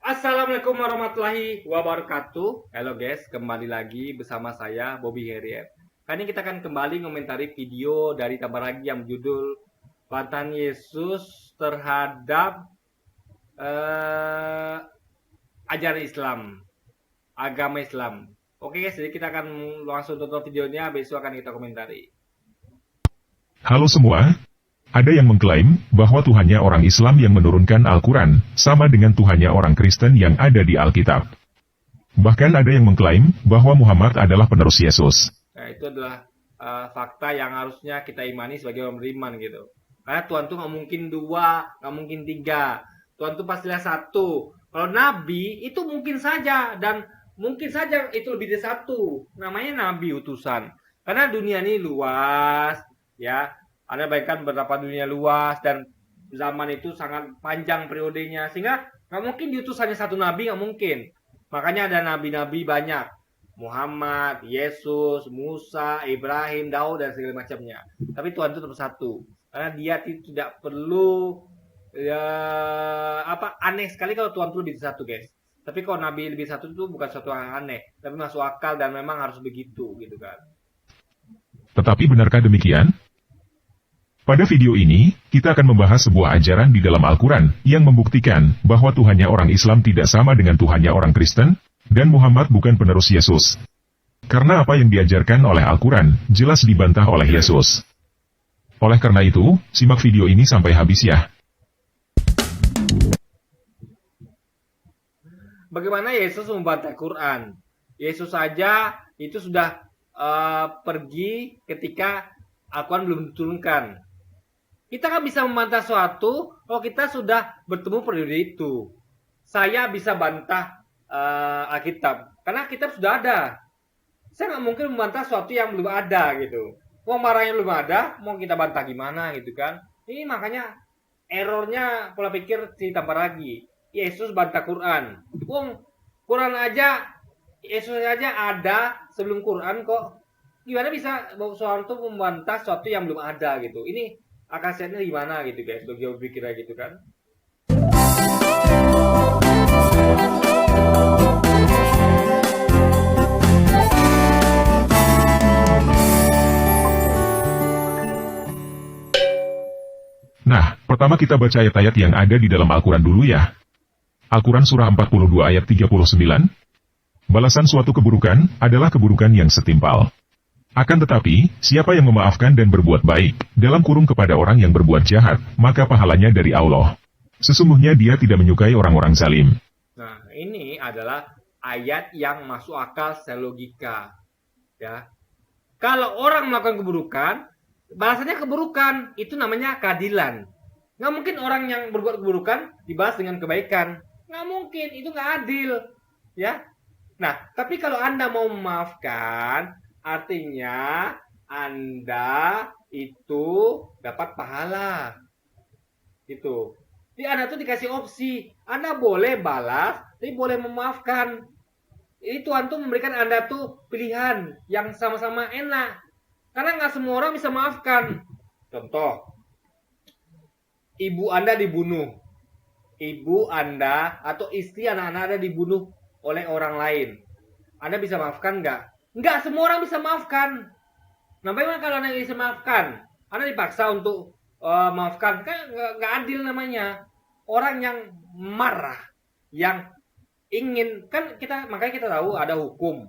Assalamualaikum warahmatullahi wabarakatuh. Halo guys, kembali lagi bersama saya Bobby Herier. Kali ini kita akan kembali mengomentari video dari Tambah Lagi yang berjudul Bantahan Yesus terhadap ajaran Islam, agama Islam. Oke guys, jadi kita akan langsung tonton videonya, besok akan kita komentari. Halo semua. Ada yang mengklaim bahwa Tuhannya orang Islam yang menurunkan Al-Quran, sama dengan Tuhannya orang Kristen yang ada di Alkitab. Bahkan ada yang mengklaim bahwa Muhammad adalah penerus Yesus. Nah, itu adalah fakta yang harusnya kita imani sebagai orang beriman gitu. Karena Tuhan tuh nggak mungkin dua, nggak mungkin tiga. Tuhan tuh pastilah satu. Kalau Nabi itu mungkin saja, dan mungkin saja itu lebih dari satu. Namanya Nabi utusan. Karena dunia ini luas, ya. Anda bayangkan betapa dunia luas dan zaman itu sangat panjang periodenya, sehingga nggak mungkin diutusannya satu nabi, nggak mungkin. Makanya ada nabi-nabi banyak, Muhammad, Yesus, Musa, Ibrahim, Daud, dan segala macamnya. Tapi Tuhan itu tetap satu, karena Dia tidak perlu aneh sekali kalau Tuhan itu lebih satu, guys. Tapi kalau nabi lebih satu itu bukan suatu yang aneh, tapi masuk akal dan memang harus begitu, gitu kan. Tetapi benarkah demikian? Pada video ini, kita akan membahas sebuah ajaran di dalam Al-Quran yang membuktikan bahwa Tuhannya orang Islam tidak sama dengan Tuhannya orang Kristen, dan Muhammad bukan penerus Yesus. Karena apa yang diajarkan oleh Al-Quran jelas dibantah oleh Yesus. Oleh karena itu, simak video ini sampai habis ya. Bagaimana Yesus membantah Quran? Yesus saja itu sudah pergi ketika Al-Quran belum diturunkan. Kita kan bisa membantah suatu kalau kita sudah bertemu periode itu. Saya bisa bantah Alkitab, karena kitab sudah ada. Saya nggak mungkin membantah suatu yang belum ada gitu. Mau marahnya belum ada, mau kita bantah gimana gitu kan. Ini makanya errornya pola pikir ditambah lagi. Yesus bantah Quran. Quran aja, Yesus aja ada sebelum Quran kok. Gimana bisa suatu membantah suatu yang belum ada gitu. Ini akal sehatnya gimana gitu guys, bagi berpikir gitu kan. Nah, pertama kita baca ayat-ayat yang ada di dalam Al-Quran dulu ya. Al-Quran surah 42 ayat 39. Balasan suatu keburukan adalah keburukan yang setimpal. Akan tetapi, siapa yang memaafkan dan berbuat baik, dalam kurung kepada orang yang berbuat jahat, maka pahalanya dari Allah. Sesungguhnya Dia tidak menyukai orang-orang zalim. Nah, ini adalah ayat yang masuk akal secara logika. Ya. Kalau orang melakukan keburukan, balasannya keburukan, itu namanya keadilan. Nggak mungkin orang yang berbuat keburukan dibalas dengan kebaikan. Nggak mungkin, itu nggak adil. Ya. Nah, tapi kalau Anda mau memaafkan, artinya Anda itu dapat pahala. Gitu. Jadi Anda tuh dikasih opsi. Anda boleh balas, tapi boleh memaafkan. Ini Tuhan tuh memberikan Anda tuh pilihan yang sama-sama enak. Karena nggak semua orang bisa maafkan. Contoh, ibu Anda dibunuh. Ibu Anda atau istri anak-anak Anda dibunuh oleh orang lain. Anda bisa maafkan nggak? Nggak semua orang bisa maafkan. Nah, bagaimana kalau Anda bisa maafkan? Anda dipaksa untuk maafkan, kan nggak adil namanya. Orang yang marah, yang ingin, kan makanya kita tahu ada hukum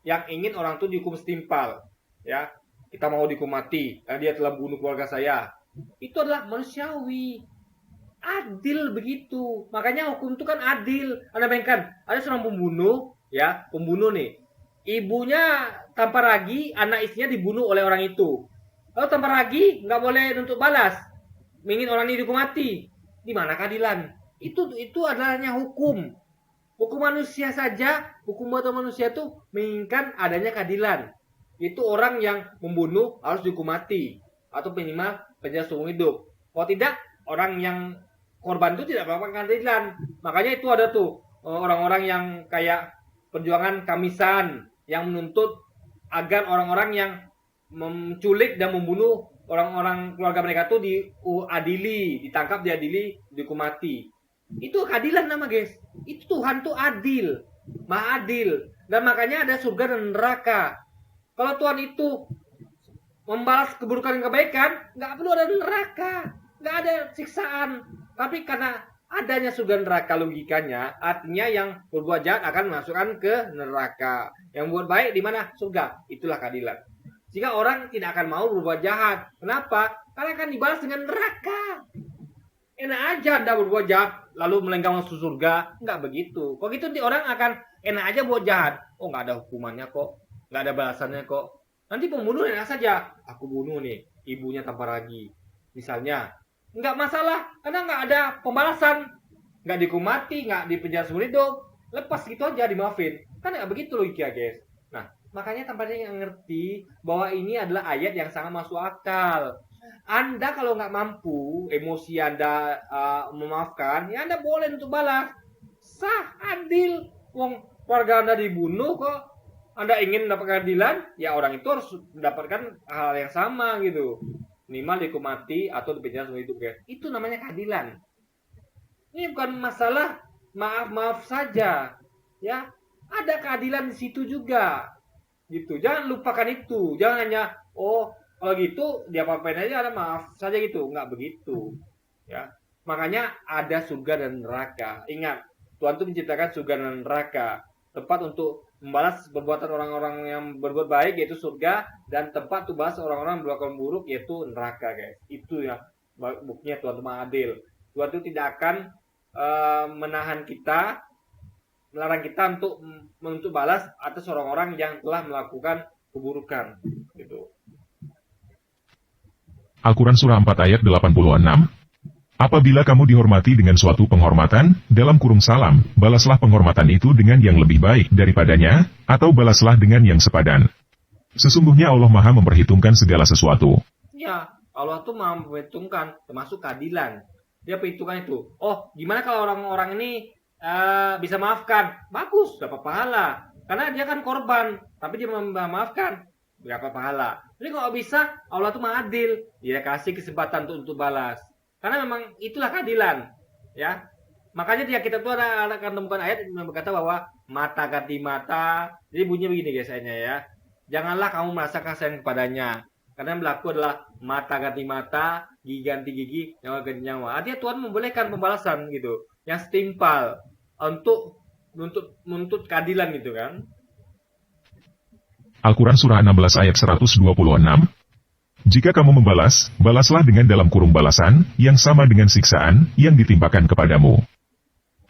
yang ingin orang itu dihukum setimpal, ya. Kita mau dihukum mati karena dia telah bunuh keluarga saya. Itu adalah manusiawi, adil begitu. Makanya hukum itu kan adil. Anda bayangkan, ada seorang pembunuh, ya, pembunuh nih. Ibunya tanpa ragi, anak istrinya dibunuh oleh orang itu. Lalu tanpa ragi, nggak boleh nuntut balas. Ingin orang ini dihukum mati. Di mana keadilan? Itu adanya hukum. Hukum manusia saja, hukum buatan manusia itu menginginkan adanya keadilan. Itu orang yang membunuh harus dihukum mati. Atau minimal penjara seumur hidup. Kalau tidak, orang yang korban itu tidak mendapatkan keadilan. Makanya itu ada tuh orang-orang yang kayak perjuangan Kamisan, yang menuntut agar orang-orang yang menculik dan membunuh orang-orang keluarga mereka tuh diadili, ditangkap, diadili, dihukum mati. Itu keadilan nama guys. Itu Tuhan tuh adil, maha adil. Dan makanya ada surga dan neraka. Kalau Tuhan itu membalas keburukan dan kebaikan, nggak perlu ada neraka, nggak ada siksaan. Tapi karena adanya surga dan neraka logikanya, artinya yang berbuat jahat akan masukkan ke neraka. Yang buat baik di mana? Surga. Itulah keadilan. Jika orang tidak akan mau berbuat jahat. Kenapa? Karena akan dibalas dengan neraka. Enak aja Anda berbuat jahat, lalu melenggang masuk surga. Nggak begitu. Kok gitu orang akan enak aja buat jahat. Oh, nggak ada hukumannya kok. Nggak ada balasannya kok. Nanti pembunuh enak saja. Aku bunuh nih, ibunya tanpa lagi. Misalnya. Nggak masalah, karena nggak ada pembalasan. Nggak dihukum mati, nggak dipenjara seumur hidup. Lepas gitu aja, dimaafin. Kan nggak begitu logika, guys. Nah, makanya tampaknya yang ngerti bahwa ini adalah ayat yang sangat masuk akal. Anda kalau nggak mampu, emosi Anda memaafkan, ya Anda boleh untuk balas. Sah, adil. Wong keluarga Anda dibunuh kok. Anda ingin mendapatkan keadilan, ya orang itu harus mendapatkan hal yang sama gitu. Minimal dihukum mati atau dipenjara seumur hidup, guys. Itu namanya keadilan. Ini bukan masalah maaf-maaf saja. Ya, ada keadilan di situ juga. Gitu. Jangan lupakan itu. Jangan hanya kalau gitu dia apa-apain aja ada maaf saja gitu. Enggak begitu. Ya. Makanya ada surga dan neraka. Ingat, Tuhan itu menciptakan surga dan neraka. Tempat untuk membalas perbuatan orang-orang yang berbuat baik yaitu surga, dan tempat untuk balas orang-orang yang berbuat buruk yaitu neraka, guys. Itu ya buktinya Tuhan itu Maha Adil. Tuhan itu tidak akan melarang kita untuk menuntut balas atas orang-orang yang telah melakukan keburukan gitu. Al-Quran Surah 4 ayat 86. Apabila kamu dihormati dengan suatu penghormatan, dalam kurung salam, balaslah penghormatan itu dengan yang lebih baik daripadanya, atau balaslah dengan yang sepadan. Sesungguhnya Allah Maha memperhitungkan segala sesuatu. Ya, Allah tuh Maha memperhitungkan, termasuk keadilan. Dia perhitungkan itu. Oh, gimana kalau orang-orang ini bisa maafkan? Bagus, dapat pahala. Karena dia kan korban, tapi dia memaafkan, dapat pahala. Jadi kalau bisa, Allah tuh Maha adil. Dia kasih kesempatan untuk balas. Karena memang itulah keadilan, ya. Makanya di kita tuh akan temukan ayat yang berkata bahwa mata ganti mata. Jadi bunyinya begini guys, ya. Janganlah kamu merasa kasihan kepadanya. Karena yang berlaku adalah mata ganti mata, gigi ganti gigi, nyawa ganti nyawa. Artinya Tuhan membolehkan pembalasan gitu, yang setimpal untuk menuntut keadilan gitu kan. Al-Quran Surah 16 ayat 126. Jika kamu membalas, balaslah dengan dalam kurung balasan, yang sama dengan siksaan, yang ditimpakan kepadamu.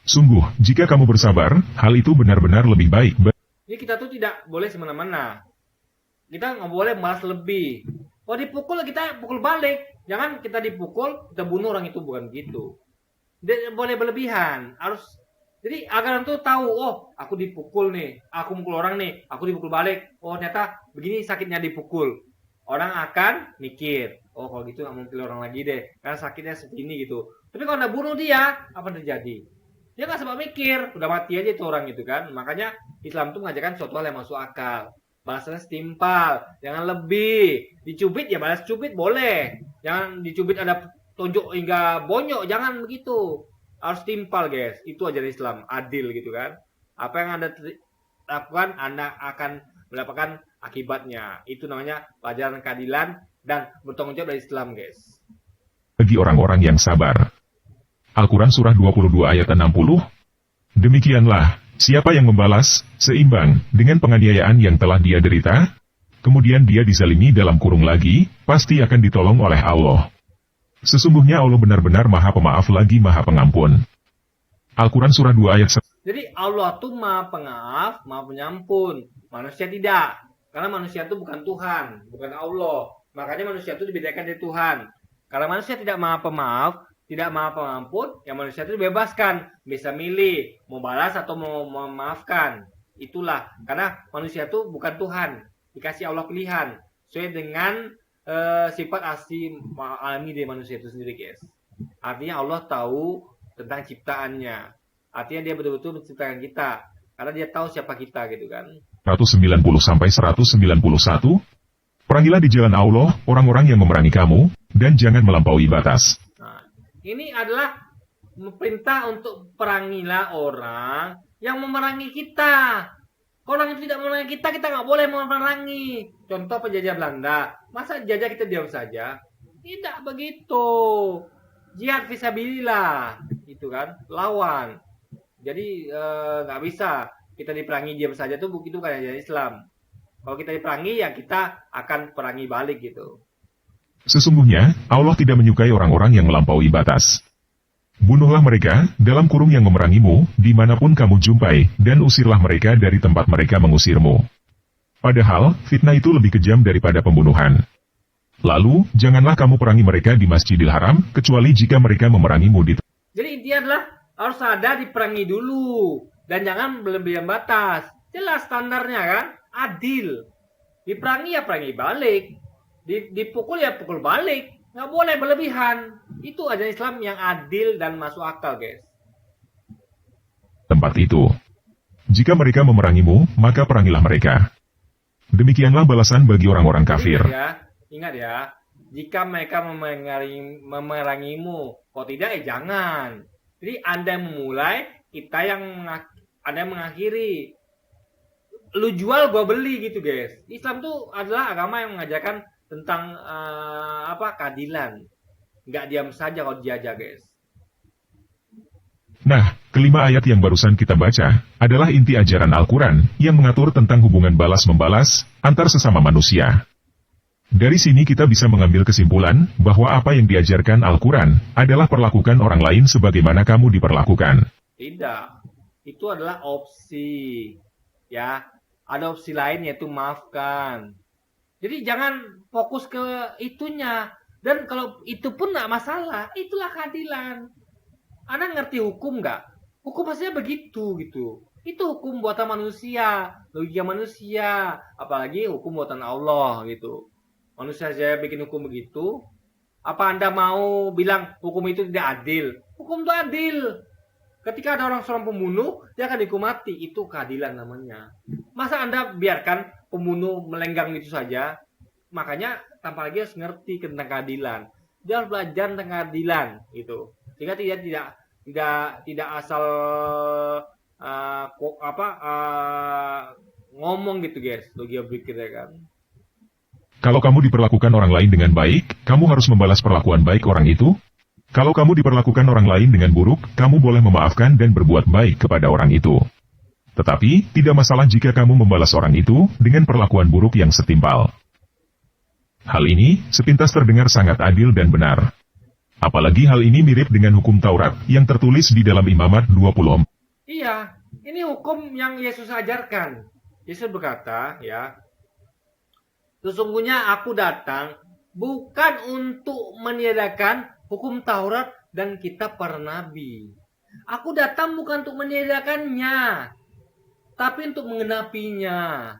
Sungguh, jika kamu bersabar, hal itu benar-benar lebih baik. Jadi kita tuh tidak boleh semena-mena. Kita nggak boleh balas lebih. Kalau dipukul, kita pukul balik. Jangan kita dipukul, kita bunuh orang itu, bukan gitu. Tidak boleh berlebihan. Jadi agar orang tuh tahu, oh aku dipukul nih, aku mukul orang nih, aku dipukul balik. Oh ternyata begini sakitnya dipukul. Orang akan mikir, oh kalau gitu nggak mungkin orang lagi deh, karena sakitnya seperti ini gitu. Tapi kalau anda bunuh dia, apa yang terjadi? Dia nggak sempat mikir, udah mati aja itu orang gitu kan. Makanya Islam tuh mengajarkan suatu hal yang masuk akal. Balasannya setimpal, jangan lebih. Dicubit ya balas cubit boleh. Jangan dicubit ada tonjok hingga bonyok, jangan begitu. Harus setimpal guys, itu ajaran Islam, adil gitu kan. Apa yang anda lakukan, anda akan mendapatkan akibatnya. Itu namanya pelajaran keadilan dan bertanggung jawab dari Islam, guys. Bagi orang-orang yang sabar. Al-Quran Surah 22 ayat 60. Demikianlah, siapa yang membalas, seimbang, dengan penganiayaan yang telah dia derita, kemudian dia dizalimi dalam kurung lagi, pasti akan ditolong oleh Allah. Sesungguhnya Allah benar-benar Maha Pemaaf lagi Maha Pengampun. Al-Quran Surah 2 ayat 1. Jadi Allah tuh Maha Pengaaf, Maha Penyampun. Manusia tidak. Karena manusia itu bukan Tuhan, bukan Allah. Makanya manusia itu dibedakan dari Tuhan. Kalau manusia tidak Maha Pemaaf, tidak Maha Pengampun, ya manusia itu dibebaskan. Bisa milih, mau balas atau mau memaafkan. Itulah. Karena manusia itu bukan Tuhan. Dikasih Allah pilihan. Sesuai dengan sifat asli alami dari manusia itu sendiri, guys. Artinya Allah tahu tentang ciptaannya. Artinya dia betul-betul menciptakan kita. Karena dia tahu siapa kita gitu kan. 190-191. Perangilah di jalan Allah orang-orang yang memerangi kamu, dan jangan melampaui batas. Nah, ini adalah Perintah untuk perangilah orang yang memerangi kita. Kalau orang itu tidak memerangi kita, kita nggak boleh memerangi. Contoh penjajah Belanda, masa jajah kita diam saja? Tidak begitu. Jihad fisabilillah, itu kan, lawan. Jadi nggak bisa kita diperangi diam saja tuh, itu bukan ajaran Islam. Kalau kita diperangi ya kita akan perangi balik gitu. Sesungguhnya, Allah tidak menyukai orang-orang yang melampaui batas. Bunuhlah mereka, dalam kurung yang memerangimu, dimanapun kamu jumpai, dan usirlah mereka dari tempat mereka mengusirmu. Padahal, fitnah itu lebih kejam daripada pembunuhan. Lalu, janganlah kamu perangi mereka di Masjidil Haram, kecuali jika mereka memerangimu di. Jadi intinya adalah harus ada diperangi dulu, dan jangan melebihi batas. Jelas standarnya kan, adil. Diperangi ya perangi balik, dipukul ya pukul balik. Nggak boleh berlebihan. Itu ajaran Islam yang adil dan masuk akal, guys. Tempat itu. Jika mereka memerangimu, maka perangilah mereka. Demikianlah balasan bagi orang-orang kafir. Ingat ya, jika mereka memerangimu, kalau tidak jangan. Jadi Anda yang memulai, Anda yang mengakhiri. Lu jual, gua beli gitu, guys. Islam tuh adalah agama yang mengajarkan tentang keadilan. Nggak diam saja kalau dijajah, guys. Nah, kelima ayat yang barusan kita baca adalah inti ajaran Al-Quran yang mengatur tentang hubungan balas-membalas antar sesama manusia. Dari sini kita bisa mengambil kesimpulan bahwa apa yang diajarkan Al-Quran adalah perlakukan orang lain sebagaimana kamu diperlakukan. Tidak, itu adalah opsi. Ya, ada opsi lain yaitu maafkan. Jadi jangan fokus ke itunya. Dan kalau itu pun nggak masalah, itulah keadilan. Anda ngerti hukum nggak? Hukum pastinya begitu gitu. Itu hukum buatan manusia, logika manusia, apalagi hukum buatan Allah gitu. Manusia saja bikin hukum begitu. Apa Anda mau bilang hukum itu tidak adil? Hukum itu adil. Ketika ada seorang pembunuh, dia akan dihukum mati. Itu keadilan namanya. Masa Anda biarkan pembunuh melenggang itu saja? Makanya tanpa lagi harus ngerti tentang keadilan. Dia harus belajar tentang keadilan gitu. Sehingga tidak asal ngomong gitu, guys. Logika berpikirnya kan. Kalau kamu diperlakukan orang lain dengan baik, kamu harus membalas perlakuan baik orang itu. Kalau kamu diperlakukan orang lain dengan buruk, kamu boleh memaafkan dan berbuat baik kepada orang itu. Tetapi, tidak masalah jika kamu membalas orang itu dengan perlakuan buruk yang setimpal. Hal ini sepintas terdengar sangat adil dan benar. Apalagi hal ini mirip dengan hukum Taurat yang tertulis di dalam Imamat 24. Iya, ini hukum yang Yesus ajarkan. Yesus berkata, ya, sesungguhnya aku datang bukan untuk meniadakan hukum Taurat dan kitab para nabi. Aku datang bukan untuk meniadakannya, tapi untuk menggenapinya.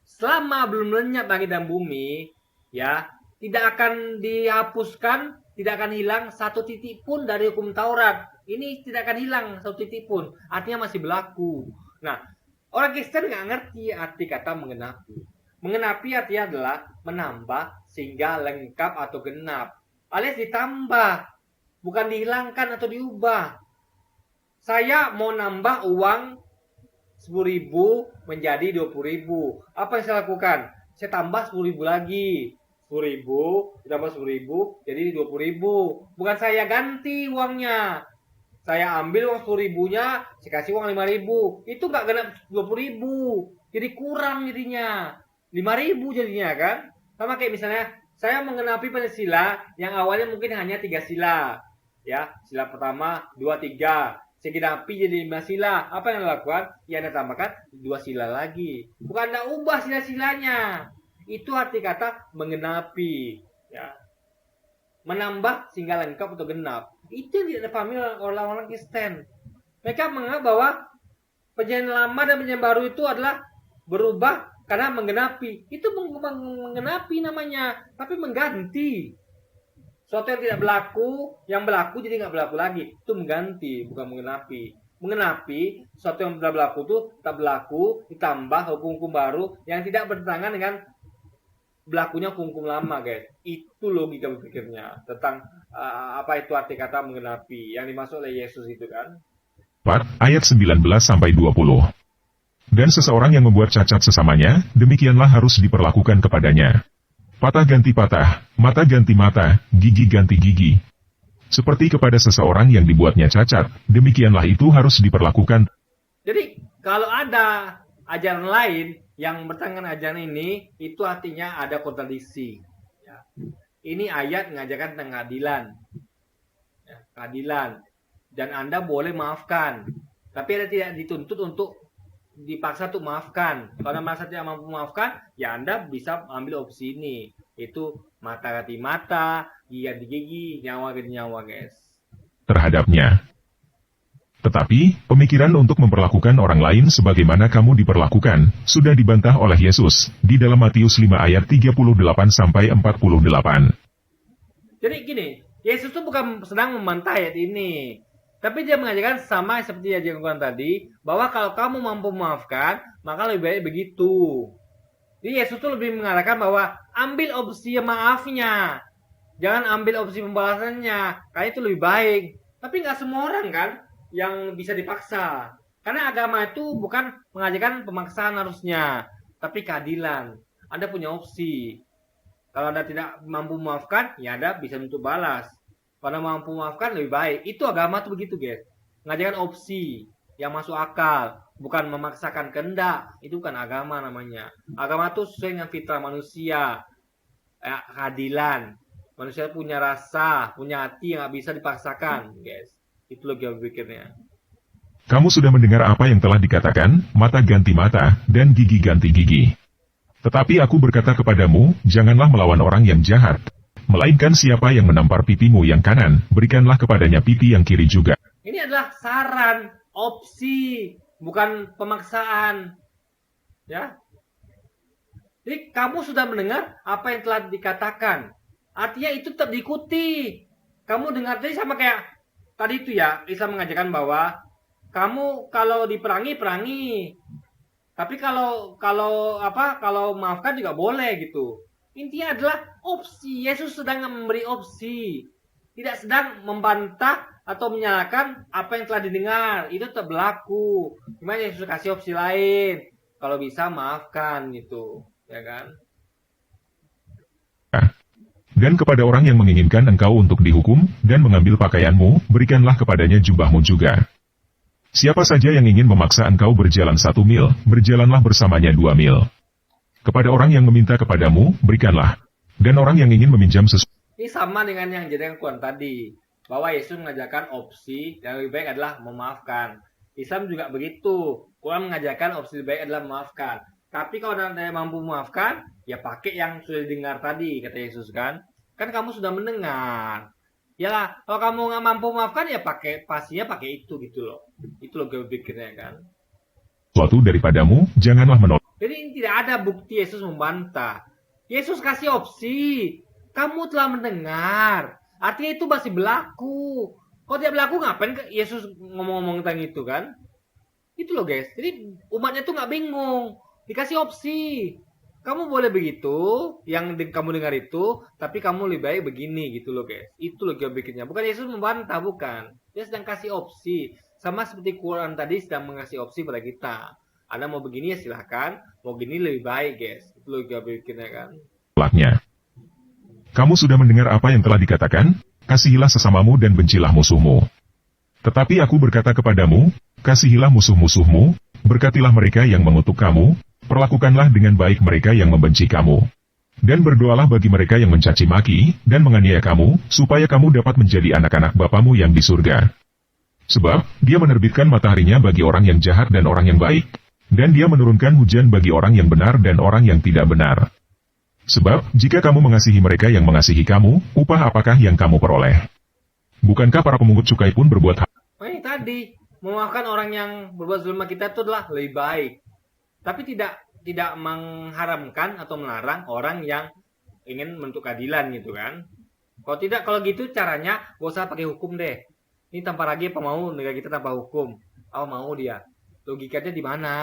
Selama belum lenyap langit dan bumi, ya, tidak akan dihapuskan, tidak akan hilang satu titik pun dari hukum Taurat. Ini tidak akan hilang satu titik pun, artinya masih berlaku. Nah, orang Kristen nggak ngerti arti kata menggenapi. Mengenapi artinya adalah menambah sehingga lengkap atau genap. Alias ditambah, bukan dihilangkan atau diubah. Saya mau nambah uang 10.000 menjadi 20.000. Apa yang saya lakukan? Saya tambah 10.000 lagi. 10.000 ditambah 10.000 jadi 20.000. Bukan saya ganti uangnya. Saya ambil uang 10.000-nya, saya kasih uang 5.000. Itu nggak genap 20.000. Jadi kurang jadinya. 5.000 jadinya kan. Sama kayak misalnya saya mengenapi Pancasila yang awalnya mungkin hanya 3 sila. Ya, sila pertama 2, 3. Saya genapi jadi 5 sila. Apa yang Anda lakukan? Ya Anda tambahkan 2 sila lagi. Bukan Anda ubah sila-silanya. Itu arti kata mengenapi, ya. Menambah sehingga lengkap atau genap. Itu yang tidak dipahami oleh orang-orang Kristen. Mereka menganggap bahwa perjanjian lama dan perjanjian baru itu adalah berubah karena menggenapi. Itu menggenapi namanya, tapi mengganti. Sesuatu yang tidak berlaku, yang berlaku jadi nggak berlaku lagi. Itu mengganti, bukan menggenapi. Menggenapi, sesuatu yang sudah berlaku itu tak berlaku, ditambah hukum-hukum baru yang tidak bertentangan dengan berlakunya hukum lama, guys. Itu logika berpikirnya tentang apa itu arti kata menggenapi yang dimaksud oleh Yesus itu kan. 4 ayat 19-20. Dan seseorang yang membuat cacat sesamanya, demikianlah harus diperlakukan kepadanya. Patah ganti patah, mata ganti mata, gigi ganti gigi. Seperti kepada seseorang yang dibuatnya cacat, demikianlah itu harus diperlakukan. Jadi kalau ada ajaran lain yang bertentangan ajaran ini, itu artinya ada kontradiksi. Ya. Ini ayat mengajarkan tentang keadilan. Ya, keadilan. Dan Anda boleh maafkan. Tapi Anda tidak dituntut untuk dipaksa untuk maafkan. Kalau Anda merasa tidak mampu memaafkan, ya Anda bisa ambil opsi ini. Itu mata ganti mata, gigi ganti gigi, nyawa ganti nyawa, guys. Terhadapnya. Tetapi, pemikiran untuk memperlakukan orang lain sebagaimana kamu diperlakukan, sudah dibantah oleh Yesus, di dalam Matius 5 ayat 38-48. Jadi gini, Yesus itu bukan sedang membantah ayat ini. Tapi dia mengajarkan sama seperti yang diajarkan tadi, bahwa kalau kamu mampu memaafkan, maka lebih baik begitu. Jadi Yesus itu lebih mengatakan bahwa ambil opsi maafnya. Jangan ambil opsi pembalasannya, karena itu lebih baik. Tapi nggak semua orang kan yang bisa dipaksa. Karena agama itu bukan mengajarkan pemaksaan harusnya, tapi keadilan. Anda punya opsi. Kalau Anda tidak mampu memaafkan, ya Anda bisa untuk balas. Kalau mampu memaafkan lebih baik. Itu agama tuh begitu, guys. Mengajarkan opsi yang masuk akal, bukan memaksakan kehendak. Itu kan agama namanya. Agama itu sesuai dengan fitrah manusia. Keadilan. Manusia punya rasa, punya hati yang nggak bisa dipaksakan, guys. Itu logika berpikirnya. Kamu sudah mendengar apa yang telah dikatakan, mata ganti mata, dan gigi ganti gigi. Tetapi aku berkata kepadamu, janganlah melawan orang yang jahat. Melainkan siapa yang menampar pipimu yang kanan, berikanlah kepadanya pipi yang kiri juga. Ini adalah saran, opsi, bukan pemaksaan. Ya. Jadi kamu sudah mendengar apa yang telah dikatakan. Artinya itu tetap diikuti. Kamu dengar tadi sama kayak tadi itu ya, Isa mengajarkan bahwa kamu kalau diperangi perangi. Tapi kalau maafkan juga boleh gitu. Intinya adalah opsi. Yesus sedang memberi opsi. Tidak sedang membantah atau menyalahkan apa yang telah didengar. Itu tetap berlaku. Gimana Yesus kasih opsi lain? Kalau bisa maafkan gitu. Ya kan? Dan kepada orang yang menginginkan engkau untuk dihukum, dan mengambil pakaianmu, berikanlah kepadanya jubahmu juga. Siapa saja yang ingin memaksa engkau berjalan 1 mil, berjalanlah bersamanya 2 mil. Kepada orang yang meminta kepadamu, berikanlah. Dan orang yang ingin meminjam sesuatu. Ini sama dengan yang jadi Quran tadi. Bahwa Yesus mengajarkan opsi yang lebih baik adalah memaafkan. Islam juga begitu. Quran mengajarkan opsi lebih baik adalah memaafkan. Tapi kalau Anda mampu memaafkan, ya pakai yang sudah didengar tadi, kata Yesus kan. Kan kamu sudah mendengar. Yalah, kalau kamu nggak mampu memaafkan, ya pastinya pakai itu gitu loh. Itu loh berpikirnya kan. Sesuatu daripadamu, janganlah menolak. Jadi ini tidak ada bukti Yesus membantah. Yesus kasih opsi. Kamu telah mendengar. Artinya itu masih berlaku. Kalau tidak berlaku, ngapain Yesus ngomong-ngomong tentang itu kan? Itu loh guys. Jadi umatnya tuh nggak bingung. Dikasih opsi. Kamu boleh begitu, yang kamu dengar itu, tapi kamu lebih baik begini gitu loh guys. Itu loh berpikirnya. Bukan Yesus membantah, bukan. Dia sedang kasih opsi. Sama seperti Quran tadi sedang mengasih opsi pada kita. Anda mau begini ya silahkan, mau gini lebih baik guys. Itu logika berpikirnya kan. Kamu sudah mendengar apa yang telah dikatakan, kasihilah sesamamu dan bencilah musuhmu. Tetapi aku berkata kepadamu, kasihilah musuh-musuhmu, berkatilah mereka yang mengutuk kamu, perlakukanlah dengan baik mereka yang membenci kamu. Dan berdoalah bagi mereka yang mencaci maki, dan menganiaya kamu, supaya kamu dapat menjadi anak-anak Bapamu yang di surga. Sebab, dia menerbitkan mataharinya bagi orang yang jahat dan orang yang baik, dan dia menurunkan hujan bagi orang yang benar dan orang yang tidak benar. Sebab, jika kamu mengasihi mereka yang mengasihi kamu, upah apakah yang kamu peroleh? Bukankah para pemungut cukai pun berbuat hal? Ini tadi, memaafkan orang yang berbuat zalim kita itu adalah lebih baik. Tapi tidak mengharamkan atau melarang orang yang ingin menuntut keadilan gitu kan. Kalau gitu caranya, gak usah pakai hukum deh. Ini tanpa lagi apa mau negara kita tanpa hukum. Apa mau dia? Logikanya di mana?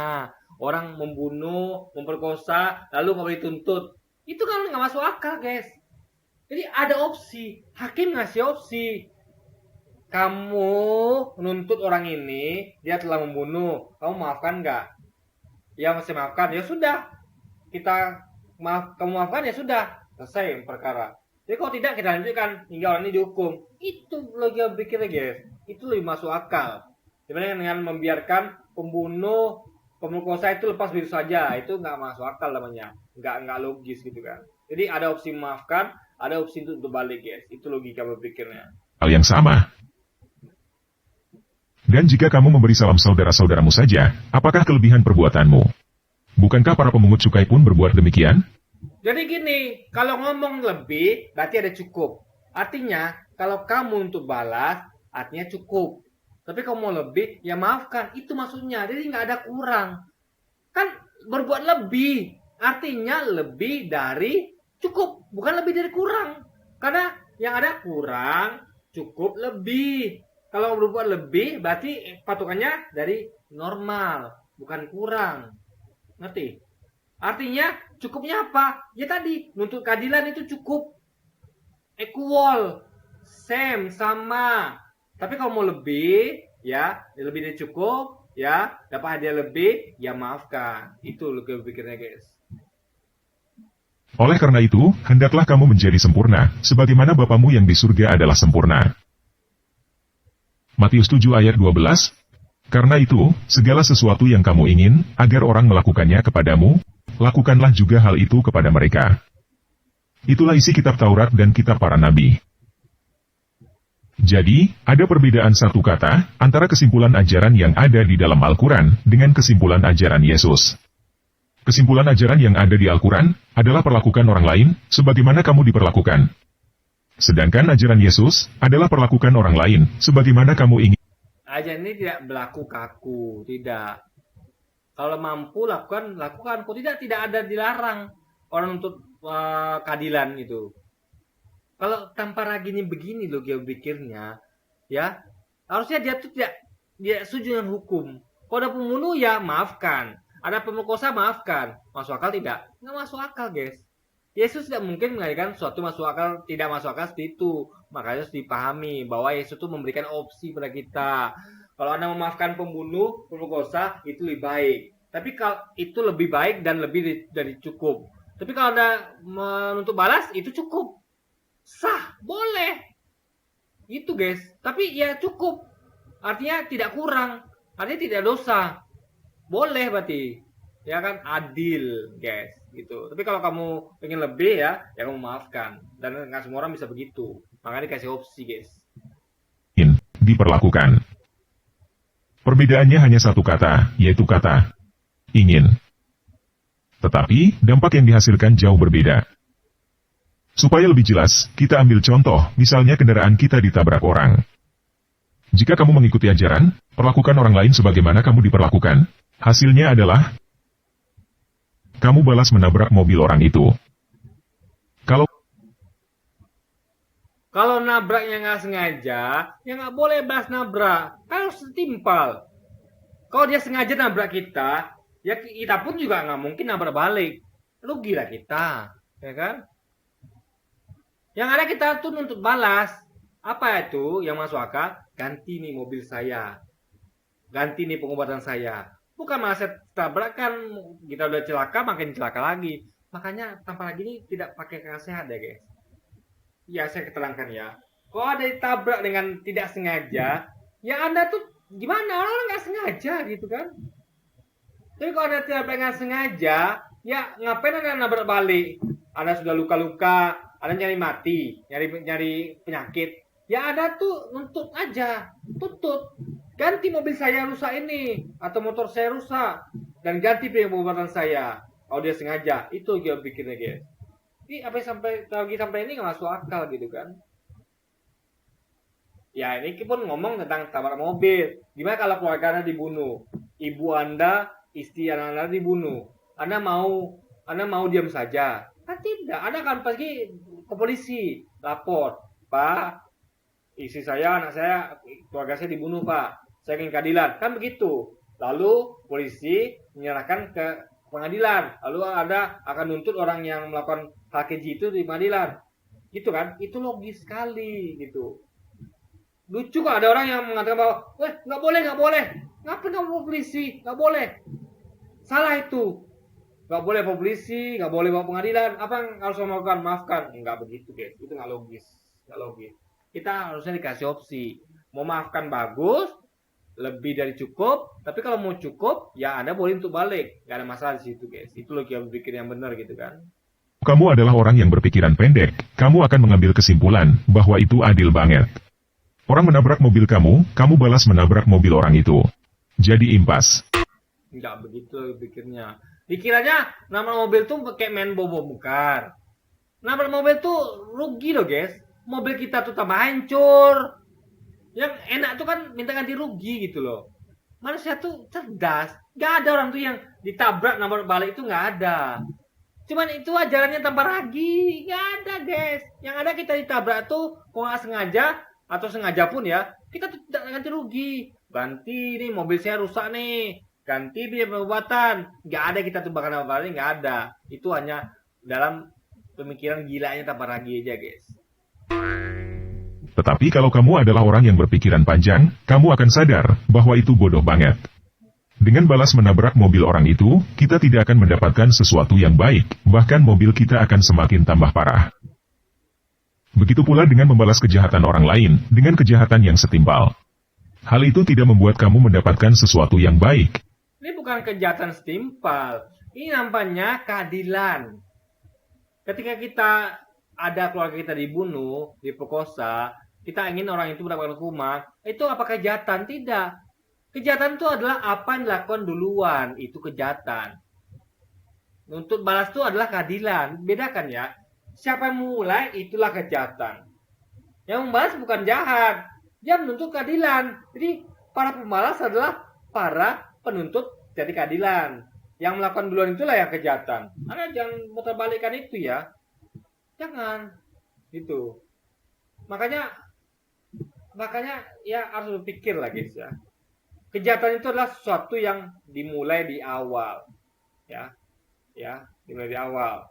Orang membunuh, memperkosa, lalu nggak boleh dituntut. Itu kan nggak masuk akal, guys. Jadi ada opsi, hakim ngasih opsi. Kamu menuntut orang ini, dia telah membunuh, kamu maafkan nggak? Ya masih maafkan, ya sudah, kamu maafkan ya sudah, selesai perkara. Jadi kalau tidak kita lanjutkan hingga orang ini dihukum. Itu logika pikirnya, guys. Itu lebih masuk akal dibandingkan dengan membiarkan pembunuh pemerkosa itu lepas begitu saja. Itu nggak masuk akal namanya, nggak logis gitu kan. Jadi ada opsi memaafkan, ada opsi untuk balik, guys. Itu logika berpikirnya. Hal yang sama. Dan jika kamu memberi salam saudara-saudaramu saja, apakah kelebihan perbuatanmu? Bukankah para pemungut cukai pun berbuat demikian? Jadi gini, kalau ngomong lebih, berarti ada cukup. Artinya, kalau kamu untuk balas, artinya cukup. Tapi kalau mau lebih, ya maafkan. Itu maksudnya. Jadi nggak ada kurang. Kan berbuat lebih. Artinya lebih dari cukup. Bukan lebih dari kurang. Karena yang ada kurang, cukup, lebih. Kalau berbuat lebih, berarti patokannya dari normal. Bukan kurang. Ngerti? Artinya cukupnya apa? Ya tadi, nuntut keadilan itu cukup. Equal. Same, sama. Tapi kalau mau lebih, ya lebih dari cukup, ya dapat hadiah lebih, ya maafkan. Itu lo pikirnya, guys. Oleh karena itu, hendaklah kamu menjadi sempurna, sebagaimana Bapamu yang di surga adalah sempurna. Matius 7 ayat 12. Karena itu, segala sesuatu yang kamu ingin, agar orang melakukannya kepadamu, lakukanlah juga hal itu kepada mereka. Itulah isi kitab Taurat dan kitab para nabi. Jadi, ada perbedaan satu kata antara kesimpulan ajaran yang ada di dalam Al-Quran dengan kesimpulan ajaran Yesus. Kesimpulan ajaran yang ada di Al-Quran adalah perlakukan orang lain sebagaimana kamu diperlakukan. Sedangkan ajaran Yesus adalah perlakukan orang lain sebagaimana kamu ingin. Ajaran ini tidak berlaku kaku, tidak. Kalau mampu lakukan. Kalau tidak ada dilarang orang untuk keadilan itu. Kalau tanpa ragini begini loh dia pikirnya, ya harusnya dia tuh tidak setuju dengan hukum. Kalau ada pembunuh ya maafkan, ada pemerkosa maafkan. Masuk akal tidak? Nggak masuk akal, guys. Yesus tidak mungkin mengatakan suatu masuk akal, tidak masuk akal seperti itu. Makanya harus dipahami bahwa Yesus itu memberikan opsi pada kita. Kalau Anda memaafkan pembunuh, pemerkosa itu lebih baik. Tapi kalau itu lebih baik dan lebih dari cukup. Tapi kalau Anda menuntut balas itu cukup. Sah, boleh. Itu, guys. Tapi ya cukup. Artinya tidak kurang. Artinya tidak dosa. Boleh berarti. Ya kan, adil, guys. Gitu. Tapi kalau kamu pengen lebih ya kamu maafkan. Dan nggak semua orang bisa begitu. Makanya dikasih opsi, guys. Diperlakukan. Perbedaannya hanya satu kata, yaitu kata ingin. Tetapi, dampak yang dihasilkan jauh berbeda. Supaya lebih jelas, kita ambil contoh, misalnya kendaraan kita ditabrak orang. Jika kamu mengikuti ajaran, perlakukan orang lain sebagaimana kamu diperlakukan. Hasilnya adalah, kamu balas menabrak mobil orang itu. Kalau nabraknya nggak sengaja, ya nggak boleh balas nabrak. Kan harus setimpal. Kalau dia sengaja nabrak kita, ya kita pun juga nggak mungkin nabrak balik. Rugi lah kita, ya kan? Yang ada kita tuh nuntut balas. Apa itu yang masuk akal? Ganti nih mobil saya. Ganti nih pengobatan saya. Bukan malah saya tabrakan, kita udah celaka makin celaka lagi. Makanya tanpa lagi ini tidak pakai akal sehat ya, guys. Ya saya keterangkan ya. Kalau ada ditabrak dengan tidak sengaja, ya Anda tuh gimana? Orang nggak sengaja gitu kan. Tapi kalau ada tidak dengan sengaja, ya ngapain Anda nabrak balik? Anda sudah luka-luka, Anda nyari mati, nyari penyakit. Ya Anda tuh nuntut aja, tuntut. Ganti mobil saya rusak ini, atau motor saya rusak, dan ganti pengobatan saya. Kalau dia sengaja, itu dia pikirnya, guys. Ini apa sampai ini nggak masuk akal gitu kan? Ya ini pun ngomong tentang tabrak mobil. Gimana kalau keluarga Anda dibunuh, ibu Anda, istri Anda dibunuh, Anda mau diam saja? Kan tidak, Anda kan pasti ke polisi, lapor, Pak, istri saya, anak saya, keluarga saya dibunuh Pak, saya ingin keadilan, kan begitu. Lalu polisi menyerahkan ke pengadilan, lalu ada akan nuntut orang yang melakukan hal keji itu di pengadilan, gitu kan? Itu logis sekali gitu. Lucu kok ada orang yang mengatakan bahwa, weh nggak boleh, ngapain nggak bawa polisi, nggak boleh, salah itu, nggak boleh bawa polisi, nggak boleh bawa pengadilan, apa yang harus melakukan, maafkan, nggak begitu guys, itu nggak logis, nggak logis. Kita harusnya dikasih opsi, mau maafkan bagus, lebih dari cukup, tapi kalau mau cukup ya Anda boleh untuk balik, nggak ada masalah di situ guys. Itu logika berpikir yang benar gitu kan. Kamu adalah orang yang berpikiran pendek, kamu akan mengambil kesimpulan bahwa itu adil banget. Orang menabrak mobil kamu balas menabrak mobil orang itu. Jadi impas. Nggak begitu pikirnya. Dikiranya nama mobil tuh kayak main bom bukan. Nabrak mobil tuh rugi loh guys. Mobil kita tuh tambah hancur. Yang enak tuh kan minta ganti rugi gitu loh. Manusia tuh cerdas. Gak ada orang tuh yang ditabrak nabrak balik itu gak ada. Cuman itu ajarannya tanpa ragi. Gak ada guys. Yang ada kita ditabrak tuh kalau gak sengaja atau sengaja pun ya, kita tuh tidak ganti rugi. Ganti nih mobil saya rusak nih. Ganti biaya pengobatan. Gak ada kita tuh bakal nabrak balik. Gak ada. Itu hanya dalam pemikiran gilanya tanpa ragi aja guys. Tetapi kalau kamu adalah orang yang berpikiran panjang, kamu akan sadar bahwa itu bodoh banget. Dengan balas menabrak mobil orang itu, kita tidak akan mendapatkan sesuatu yang baik, bahkan mobil kita akan semakin tambah parah. Begitu pula dengan membalas kejahatan orang lain, dengan kejahatan yang setimpal. Hal itu tidak membuat kamu mendapatkan sesuatu yang baik. Ini bukan kejahatan setimpal, ini namanya keadilan. Ketika kita ada keluarga kita dibunuh, diperkosa, kita ingin orang itu mendapatkan hukuman, itu apa kejahatan? Tidak. Kejahatan itu adalah apa yang dilakukan duluan, itu kejahatan. Untuk balas itu adalah keadilan. Bedakan ya. Siapa yang memulai, itulah kejahatan. Yang membalas bukan jahat. Dia menuntut keadilan. Jadi, para pembalas adalah para penuntut dari keadilan. Yang melakukan duluan itulah yang kejahatan. Anda jangan muterbalikkan itu ya. Jangan. Gitu. Makanya ya harus berpikir lah guys ya. Kejahatan itu adalah sesuatu yang dimulai di awal. Ya, dimulai di awal.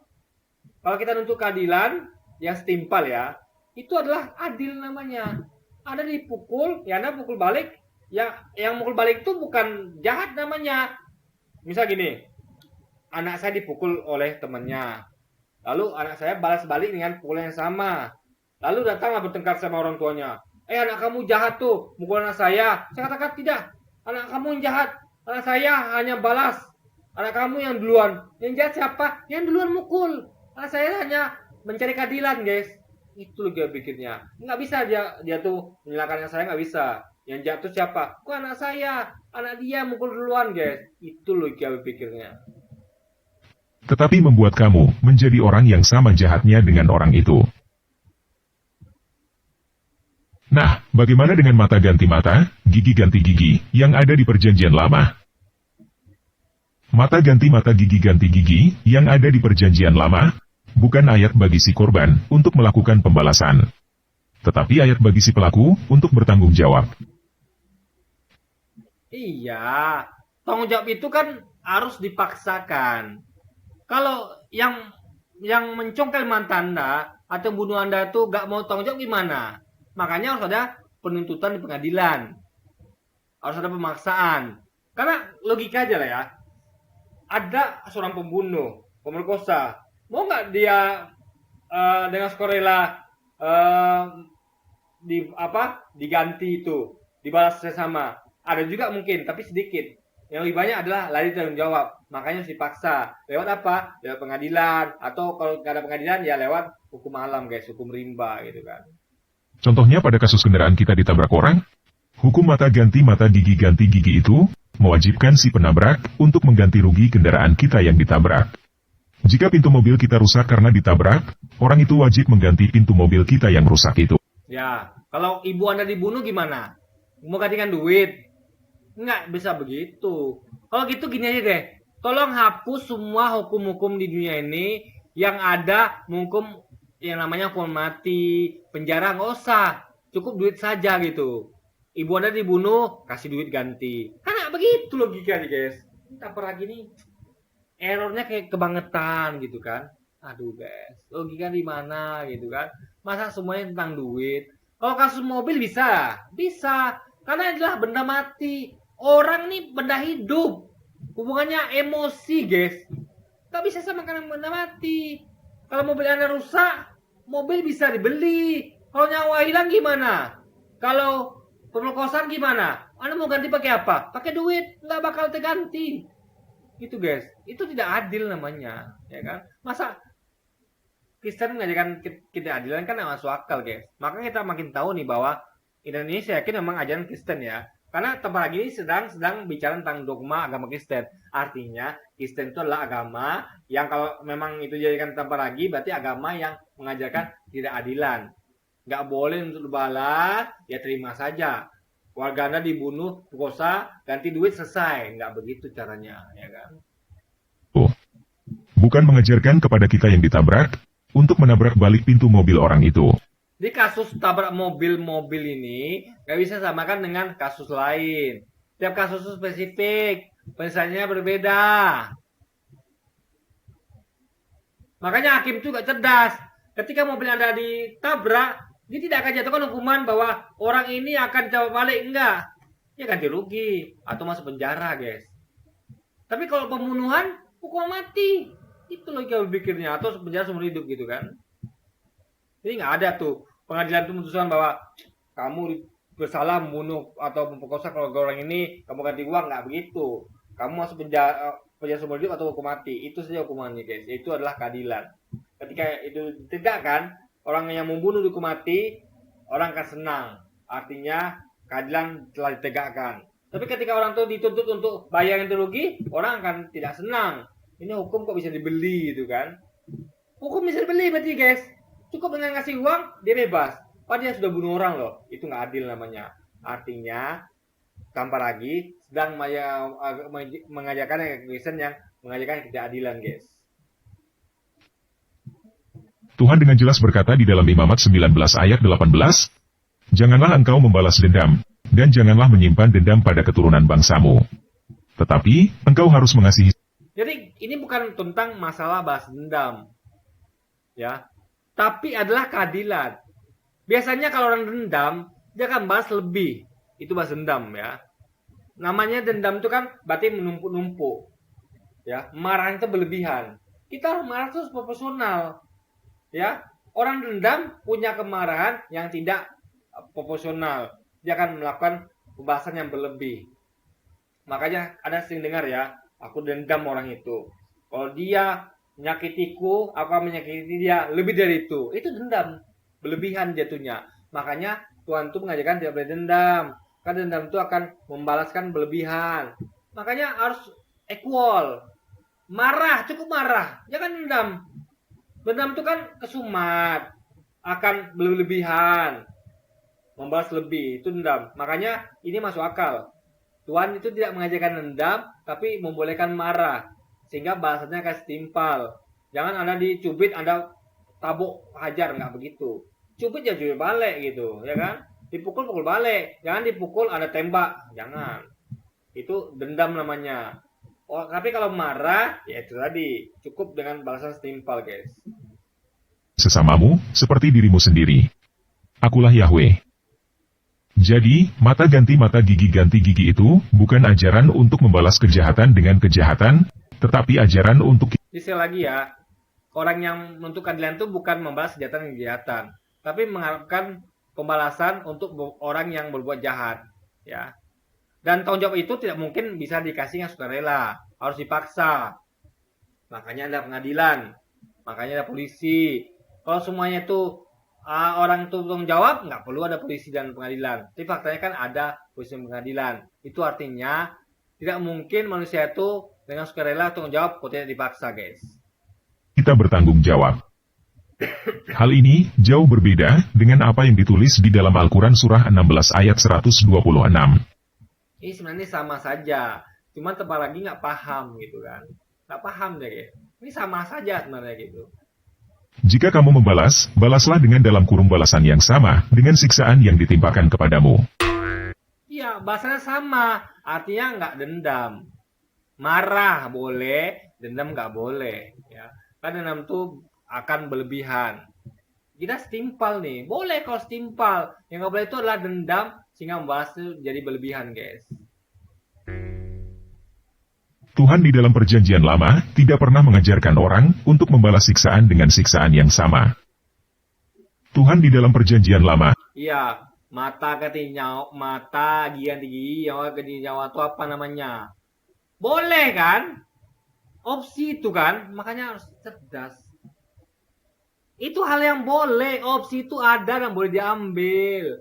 Kalau kita nuntut keadilan yang setimpal ya, itu adalah adil namanya. Anda dipukul, ya Anda pukul balik. Yang mukul balik itu bukan jahat namanya. Misal gini, anak saya dipukul oleh temannya. Lalu anak saya balas balik dengan pukulan yang sama. Lalu datanglah bertengkar sama orang tuanya. Anak kamu jahat tuh, mukul anak saya. Saya katakan tidak. Anak kamu yang jahat. Anak saya hanya balas. Anak kamu yang duluan. Yang jahat siapa? Yang duluan mukul. Anak saya hanya mencari keadilan, guys. Itu logika pikirnya. Nggak bisa dia tuh menyalahkan anak saya, nggak bisa. Yang jahat tuh siapa? Kok anak saya? Anak dia mukul duluan, guys. Itu logika pikirnya. Tetapi membuat kamu menjadi orang yang sama jahatnya dengan orang itu. Nah, bagaimana dengan mata ganti mata, gigi ganti gigi, yang ada di perjanjian lama? Mata ganti mata, gigi ganti gigi, yang ada di perjanjian lama, bukan ayat bagi si korban untuk melakukan pembalasan. Tetapi ayat bagi si pelaku untuk bertanggung jawab. Iya, tanggung jawab itu kan harus dipaksakan. Kalau yang mencongkel mantan Anda atau bunuh Anda itu gak mau tanggung jawab gimana? Makanya harus ada penuntutan di pengadilan. Harus ada pemaksaan. Karena logika aja lah ya. Ada seorang pembunuh, pemerkosa. Mau nggak dia dengan sukarela diganti itu, dibalas sesama? Ada juga mungkin, tapi sedikit. Yang lebih banyak adalah lari tanggung jawab. Makanya harus dipaksa. Lewat apa? Lewat pengadilan. Atau kalau nggak ada pengadilan, ya lewat hukum alam guys. Hukum rimba gitu kan. Contohnya pada kasus kendaraan kita ditabrak orang, hukum mata ganti gigi itu mewajibkan si penabrak untuk mengganti rugi kendaraan kita yang ditabrak. Jika pintu mobil kita rusak karena ditabrak, orang itu wajib mengganti pintu mobil kita yang rusak itu. Ya, kalau ibu Anda dibunuh gimana? Mau gantikan duit? Nggak bisa begitu. Kalau gitu gini aja deh. Tolong hapus semua hukum-hukum di dunia ini yang ada menghukum yang namanya hukuman mati, penjara, nggak usah. Cukup duit saja gitu. Ibu Anda dibunuh, kasih duit ganti. Karena begitu logikanya guys. Apa lagi nih? errornya kayak kebangetan gitu kan. Aduh guys, logika di mana gitu kan? Masa semuanya tentang duit? Kalau kasus mobil bisa, bisa, karena adalah benda mati. Orang nih benda hidup, hubungannya emosi guys. Gak bisa samakan benda mati. Kalau mobil Anda rusak, mobil bisa dibeli. Kalau nyawa hilang gimana? Kalau pemerkosaan gimana? Anda mau ganti pakai apa? Pakai duit, nggak bakal terganti. Gitu guys, itu tidak adil namanya, ya kan? Masa Kristen mengajarkan ketidakadilan kan nggak masuk akal guys. Makanya kita makin tahu nih bahwa Indonesia yakin memang ajaran Kristen ya. Karena tempat lagi ini sedang bicara tentang dogma agama Kristen. Artinya Kristen itu adalah agama yang kalau memang itu jadikan tempat lagi berarti agama yang mengajarkan ketidakadilan. Nggak boleh untuk dibalas, ya terima saja. Warga Anda dibunuh, perkosa, ganti duit selesai. Nggak begitu caranya, ya kan? Bukan mengajarkan kepada kita yang ditabrak, untuk menabrak balik pintu mobil orang itu. Di kasus tabrak mobil-mobil ini, nggak bisa samakan dengan kasus lain. Tiap kasus itu spesifik, penyelesaiannya berbeda. Makanya hakim itu nggak cerdas. Ketika mobil Anda ditabrak, dia tidak akan jatuhkan hukuman bahwa orang ini akan coba balik, enggak. Dia ganti rugi atau masuk penjara, guys. Tapi kalau pembunuhan, hukuman mati. Itu logika berpikirnya, atau penjara seumur hidup gitu kan. Jadi nggak ada tuh pengadilan itu memutuskan bahwa kamu bersalah membunuh atau memperkosa keluarga orang ini, kamu ganti uang, nggak begitu. Kamu masuk penjara seumur hidup atau hukum mati, itu saja hukumannya guys. Itu adalah keadilan. Ketika itu ditegakkan, orang yang membunuh dihukum mati, orang akan senang. Artinya keadilan telah ditegakkan. Tapi ketika orang itu dituntut untuk bayar yang rugi, orang akan tidak senang. Ini hukum kok bisa dibeli gitu kan? Hukum bisa dibeli berarti guys. Cukup dengan ngasih uang, dia bebas. Padahal dia sudah bunuh orang loh. Itu nggak adil namanya. Artinya, tanpa lagi sedang mengajarkan Kristen yang mengajarkan ketidakadilan guys. Tuhan dengan jelas berkata di dalam Imamat 19 ayat 18, "Janganlah engkau membalas dendam, dan janganlah menyimpan dendam pada keturunan bangsamu. Tetapi, engkau harus mengasihi." Jadi, ini bukan tentang masalah balas dendam. Ya, tapi adalah keadilan. Biasanya kalau orang dendam, dia akan balas lebih. Itu balas dendam ya. Namanya dendam itu kan berarti menumpuk-numpuk. Ya, marah itu berlebihan. Kita harus marah itu proporsional. Ya, orang dendam punya kemarahan yang tidak proporsional. Dia akan melakukan pembahasan yang berlebih. Makanya ada sering dengar ya, aku dendam orang itu. Kalau dia menyakitiku, aku menyakiti dia lebih dari itu. Itu dendam, berlebihan jatuhnya. Makanya Tuhan itu mengajarkan tidak boleh dendam. Karena dendam itu akan membalaskan berlebihan. Makanya harus equal. Marah, cukup marah. Jangan dendam. Dendam itu kan kesumat, akan berlebihan, membalas lebih, itu dendam. Makanya ini masuk akal. Tuhan itu tidak mengajarkan dendam, tapi membolehkan marah, sehingga balasannya akan setimpal. Jangan Anda dicubit, Anda tabuk, hajar, nggak begitu. Cubit ya cubit balik gitu, ya kan? Dipukul, pukul balik. Jangan dipukul, Anda tembak, jangan. Itu dendam namanya. Oh, tapi kalau marah, ya itu tadi, cukup dengan balasan setimpal, guys. Sesamamu, seperti dirimu sendiri. Akulah Yahweh. Jadi, mata ganti mata, gigi ganti gigi itu bukan ajaran untuk membalas kejahatan dengan kejahatan, tetapi ajaran untuk... Sekali lagi ya, orang yang menuntut keadilan itu bukan membalas kejahatan dengan kejahatan, tapi mengharapkan pembalasan untuk orang yang berbuat jahat, ya. Dan tanggung jawab itu tidak mungkin bisa dikasih yang sukarela, harus dipaksa. Makanya ada pengadilan, makanya ada polisi. Kalau semuanya itu orang itu tanggung jawab, nggak perlu ada polisi dan pengadilan. Tapi faktanya kan ada polisi dan pengadilan. Itu artinya tidak mungkin manusia itu dengan sukarela tanggung jawab kalau tidak dipaksa, guys. Kita bertanggung jawab. Hal ini jauh berbeda dengan apa yang ditulis di dalam Al-Quran Surah 16 ayat 126. Ini sebenarnya sama saja, cuman tempat lagi nggak paham gitu kan, nggak paham deh guys. Ini sama saja sebenarnya gitu. Jika kamu membalas, balaslah dengan dalam kurung balasan yang sama dengan siksaan yang ditimpakan kepadamu. Iya, bahasanya sama, artinya nggak dendam. Marah boleh, dendam nggak boleh, ya. Kan dendam tuh akan berlebihan. Kita setimpal nih, boleh kalau setimpal. Yang nggak boleh itu adalah dendam sehingga membalas itu jadi berlebihan, guys. Tuhan di dalam perjanjian lama tidak pernah mengajarkan orang untuk membalas siksaan dengan siksaan yang sama. Tuhan di dalam perjanjian lama. Iya, mata ganti nyawa, mata ganti gigi, nyawa ganti nyawa itu apa namanya? Boleh kan? Opsi itu kan, makanya harus cerdas. Itu hal yang boleh, opsi itu ada dan boleh diambil.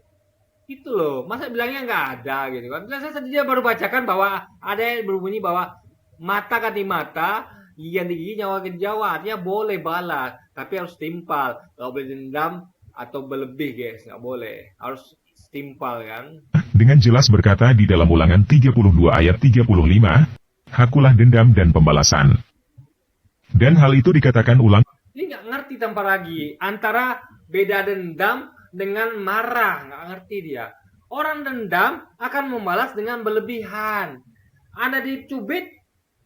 Itu loh, masa bilangnya nggak ada gitu kan? Saya tadi baru bacakan bahwa ada yang berbunyi bahwa mata ganti mata, gigi ganti gigi, nyawa ganti nyawa. Artinya boleh balas, tapi harus timpal. Nggak boleh dendam atau berlebih, guys. Nggak boleh. Harus timpal kan. Dengan jelas berkata di dalam Ulangan 32 ayat 35, hakulah dendam dan pembalasan. Dan hal itu dikatakan ulang. Ini nggak ngerti tanpa lagi. Antara beda dendam dengan marah. Nggak ngerti dia. Orang dendam akan membalas dengan berlebihan. Anda dicubit,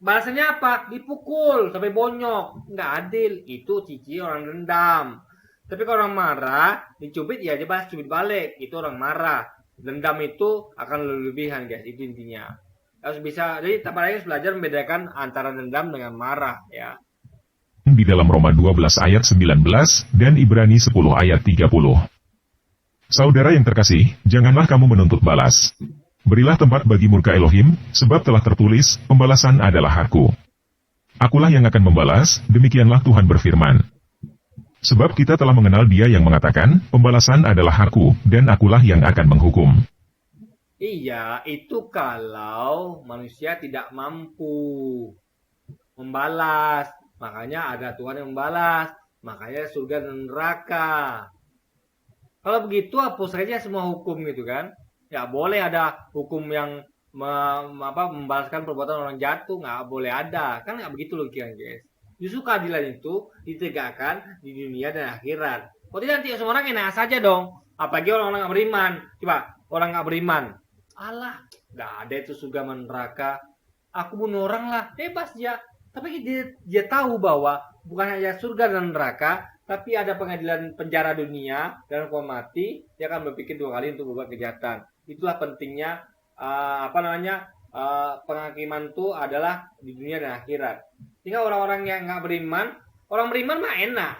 balasannya apa? Dipukul sampai bonyok. Nggak adil. Itu cici orang dendam. Tapi kalau orang marah, dicubit ya dia balas cubit balik. Itu orang marah. Dendam itu akan berlebihan, guys. Itu intinya. Harus bisa. Jadi tanpa lagi harus belajar membedakan antara dendam dengan marah, ya. Di dalam Roma 12 ayat 19 dan Ibrani 10 ayat 30. Saudara yang terkasih, janganlah kamu menuntut balas. Berilah tempat bagi murka Elohim, sebab telah tertulis, pembalasan adalah hakku. Akulah yang akan membalas, demikianlah Tuhan berfirman. Sebab kita telah mengenal Dia yang mengatakan, pembalasan adalah hakku, dan akulah yang akan menghukum. Iya, itu kalau manusia tidak mampu membalas. Makanya ada Tuhan yang membalas. Makanya surga dan neraka. Kalau begitu hapus saja semua hukum gitu kan. Ya boleh ada hukum yang membalaskan perbuatan orang jatuh, nggak boleh ada. Kan nggak begitu logikanya, guys. Justru keadilan itu ditegakkan di dunia dan akhirat. Kalau tidak nanti semua orang enak saja dong. Apalagi orang-orang nggak beriman. Coba orang nggak beriman. Alah, nggak ada itu surga dan neraka. Aku bunuh orang lah, bebas dia. Tapi dia tahu bahwa bukan hanya surga dan neraka, tapi ada pengadilan penjara dunia dan hukuman mati. Dia akan berpikir dua kali untuk berbuat kejahatan. Itulah pentingnya penghakiman itu adalah di dunia dan akhirat. Sehingga orang-orang yang nggak beriman, orang beriman mah enak.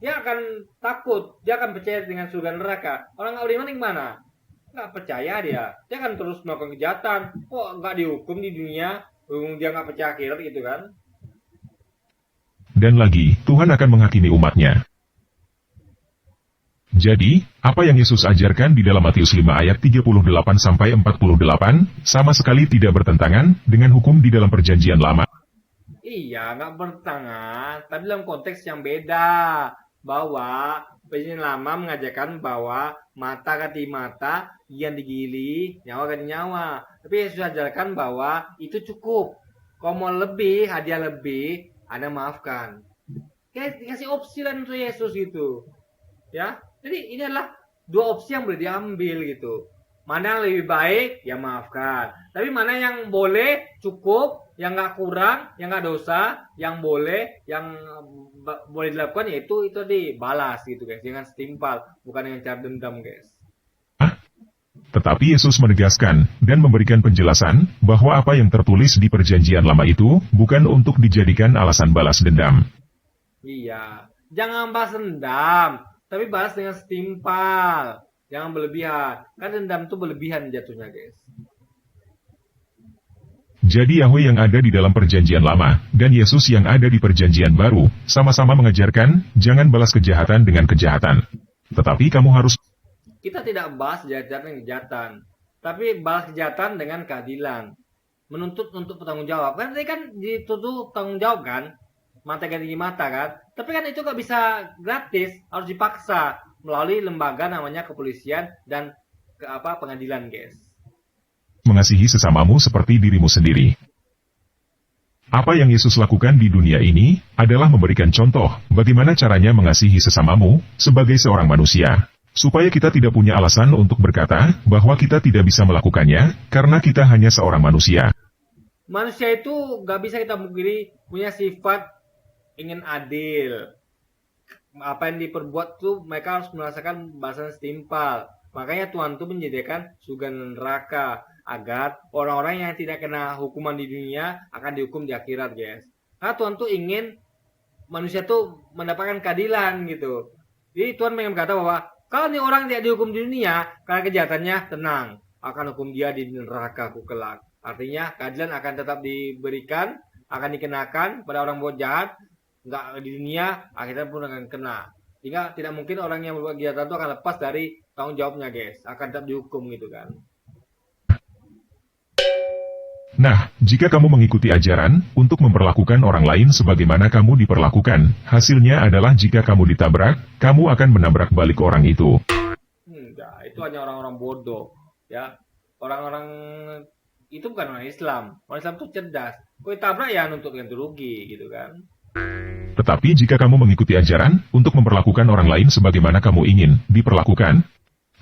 Dia akan takut, dia akan percaya dengan surga neraka. Orang nggak beriman gimana? Nggak percaya dia akan terus melakukan kejahatan. Kok nggak dihukum di dunia, dia nggak percaya akhirat gitu kan? Dan lagi, Tuhan akan menghakimi umatnya. Jadi, apa yang Yesus ajarkan di dalam Matius 5 ayat 38-48 sama sekali tidak bertentangan dengan hukum di dalam perjanjian lama. Iya, nggak bertentangan, tapi dalam konteks yang beda. Bahwa perjanjian lama mengajarkan bahwa mata ganti mata, yang digili, nyawa ganti nyawa. Tapi Yesus ajarkan bahwa itu cukup. Kalau mau lebih, hadiah lebih, Anda maafkan. Dikasih opsi lah untuk Yesus gitu. Ya, jadi ini adalah dua opsi yang boleh diambil gitu. Mana yang lebih baik, ya maafkan. Tapi mana yang boleh, cukup, yang nggak kurang, yang nggak dosa, yang boleh, yang boleh dilakukan yaitu itu dibalas gitu guys. Dengan setimpal, bukan dengan cara dendam guys. Tetapi Yesus menegaskan dan memberikan penjelasan bahwa apa yang tertulis di perjanjian lama itu bukan untuk dijadikan alasan balas dendam. Iya, jangan balas dendam. Tapi balas dengan setimpal. Jangan berlebihan. Kan dendam itu berlebihan jatuhnya, guys. Jadi Yahweh yang ada di dalam perjanjian lama, dan Yesus yang ada di perjanjian baru, sama-sama mengajarkan, jangan balas kejahatan dengan kejahatan. Tetapi kamu harus... Kita tidak balas kejahatan dengan kejahatan. Tapi balas kejahatan dengan keadilan. Menuntut untuk bertanggung jawab. Kan tadi kan dituduh tanggung jawab kan? Mata ganti mata kan? Tapi kan itu gak bisa gratis, harus dipaksa melalui lembaga namanya kepolisian dan pengadilan, guys. Mengasihi sesamamu seperti dirimu sendiri. Apa yang Yesus lakukan di dunia ini adalah memberikan contoh bagaimana caranya mengasihi sesamamu sebagai seorang manusia, supaya kita tidak punya alasan untuk berkata bahwa kita tidak bisa melakukannya karena kita hanya seorang manusia. Manusia itu nggak bisa kita mungkiri punya sifat ingin adil. Apa yang diperbuat tuh mereka harus merasakan balasan setimpal. Makanya Tuhan tuh menyediakan surga dan neraka agar orang-orang yang tidak kena hukuman di dunia akan dihukum di akhirat, guys. Karena Tuhan tuh ingin manusia tuh mendapatkan keadilan gitu. Jadi Tuhan ingin berkata bahwa kalau nih orang tidak dihukum di dunia karena kejahatannya, tenang, akan hukum dia di neraka kelak. Artinya keadilan akan tetap diberikan, akan dikenakan pada orang buat jahat, nggak di dunia, akhirnya pun akan kena. Sehingga tidak mungkin orang yang berbuat kejahatan itu akan lepas dari tanggung jawabnya, guys. Akan tetap dihukum gitu kan. Nah, jika kamu mengikuti ajaran untuk memperlakukan orang lain sebagaimana kamu diperlakukan, hasilnya adalah jika kamu ditabrak, kamu akan menabrak balik orang itu. Enggak, itu hanya orang-orang bodoh, ya. Orang-orang itu bukan orang Islam. Orang Islam itu cerdas. Kau ditabrak ya nuntut ganti rugi gitu kan. Tetapi jika kamu mengikuti ajaran untuk memperlakukan orang lain sebagaimana kamu ingin diperlakukan,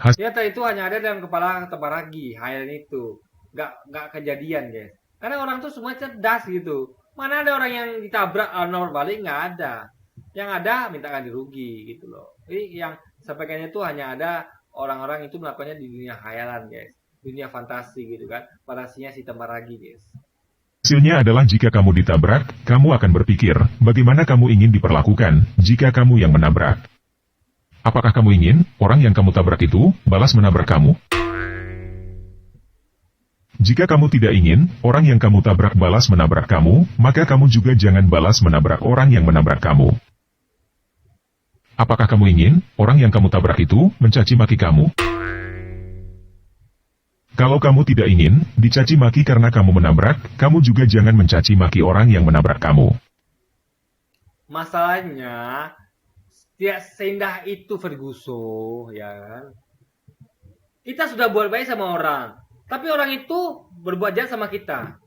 Ternyata itu hanya ada dalam kepala Tabaragi, hayalan itu. Nggak kejadian, guys. Karena orang tuh semua cerdas gitu. Mana ada orang yang ditabrak nomor balik, nggak ada. Yang ada minta ganti rugi gitu loh. Jadi yang sampaikannya itu hanya ada orang-orang itu melakukannya di dunia hayalan, guys. Dunia fantasi gitu kan. Fantasinya si Tabaragi, guys. hasilnya adalah jika kamu ditabrak, kamu akan berpikir, bagaimana kamu ingin diperlakukan jika kamu yang menabrak. Apakah kamu ingin orang yang kamu tabrak itu balas menabrak kamu? Jika kamu tidak ingin orang yang kamu tabrak balas menabrak kamu, maka kamu juga jangan balas menabrak orang yang menabrak kamu. Apakah kamu ingin orang yang kamu tabrak itu mencaci maki kamu? Kalau kamu tidak ingin dicaci maki karena kamu menabrak, kamu juga jangan mencaci maki orang yang menabrak kamu. Masalahnya tidak seindah itu Ferguson, ya kan? Kita sudah buat baik sama orang, tapi orang itu berbuat jahat sama kita.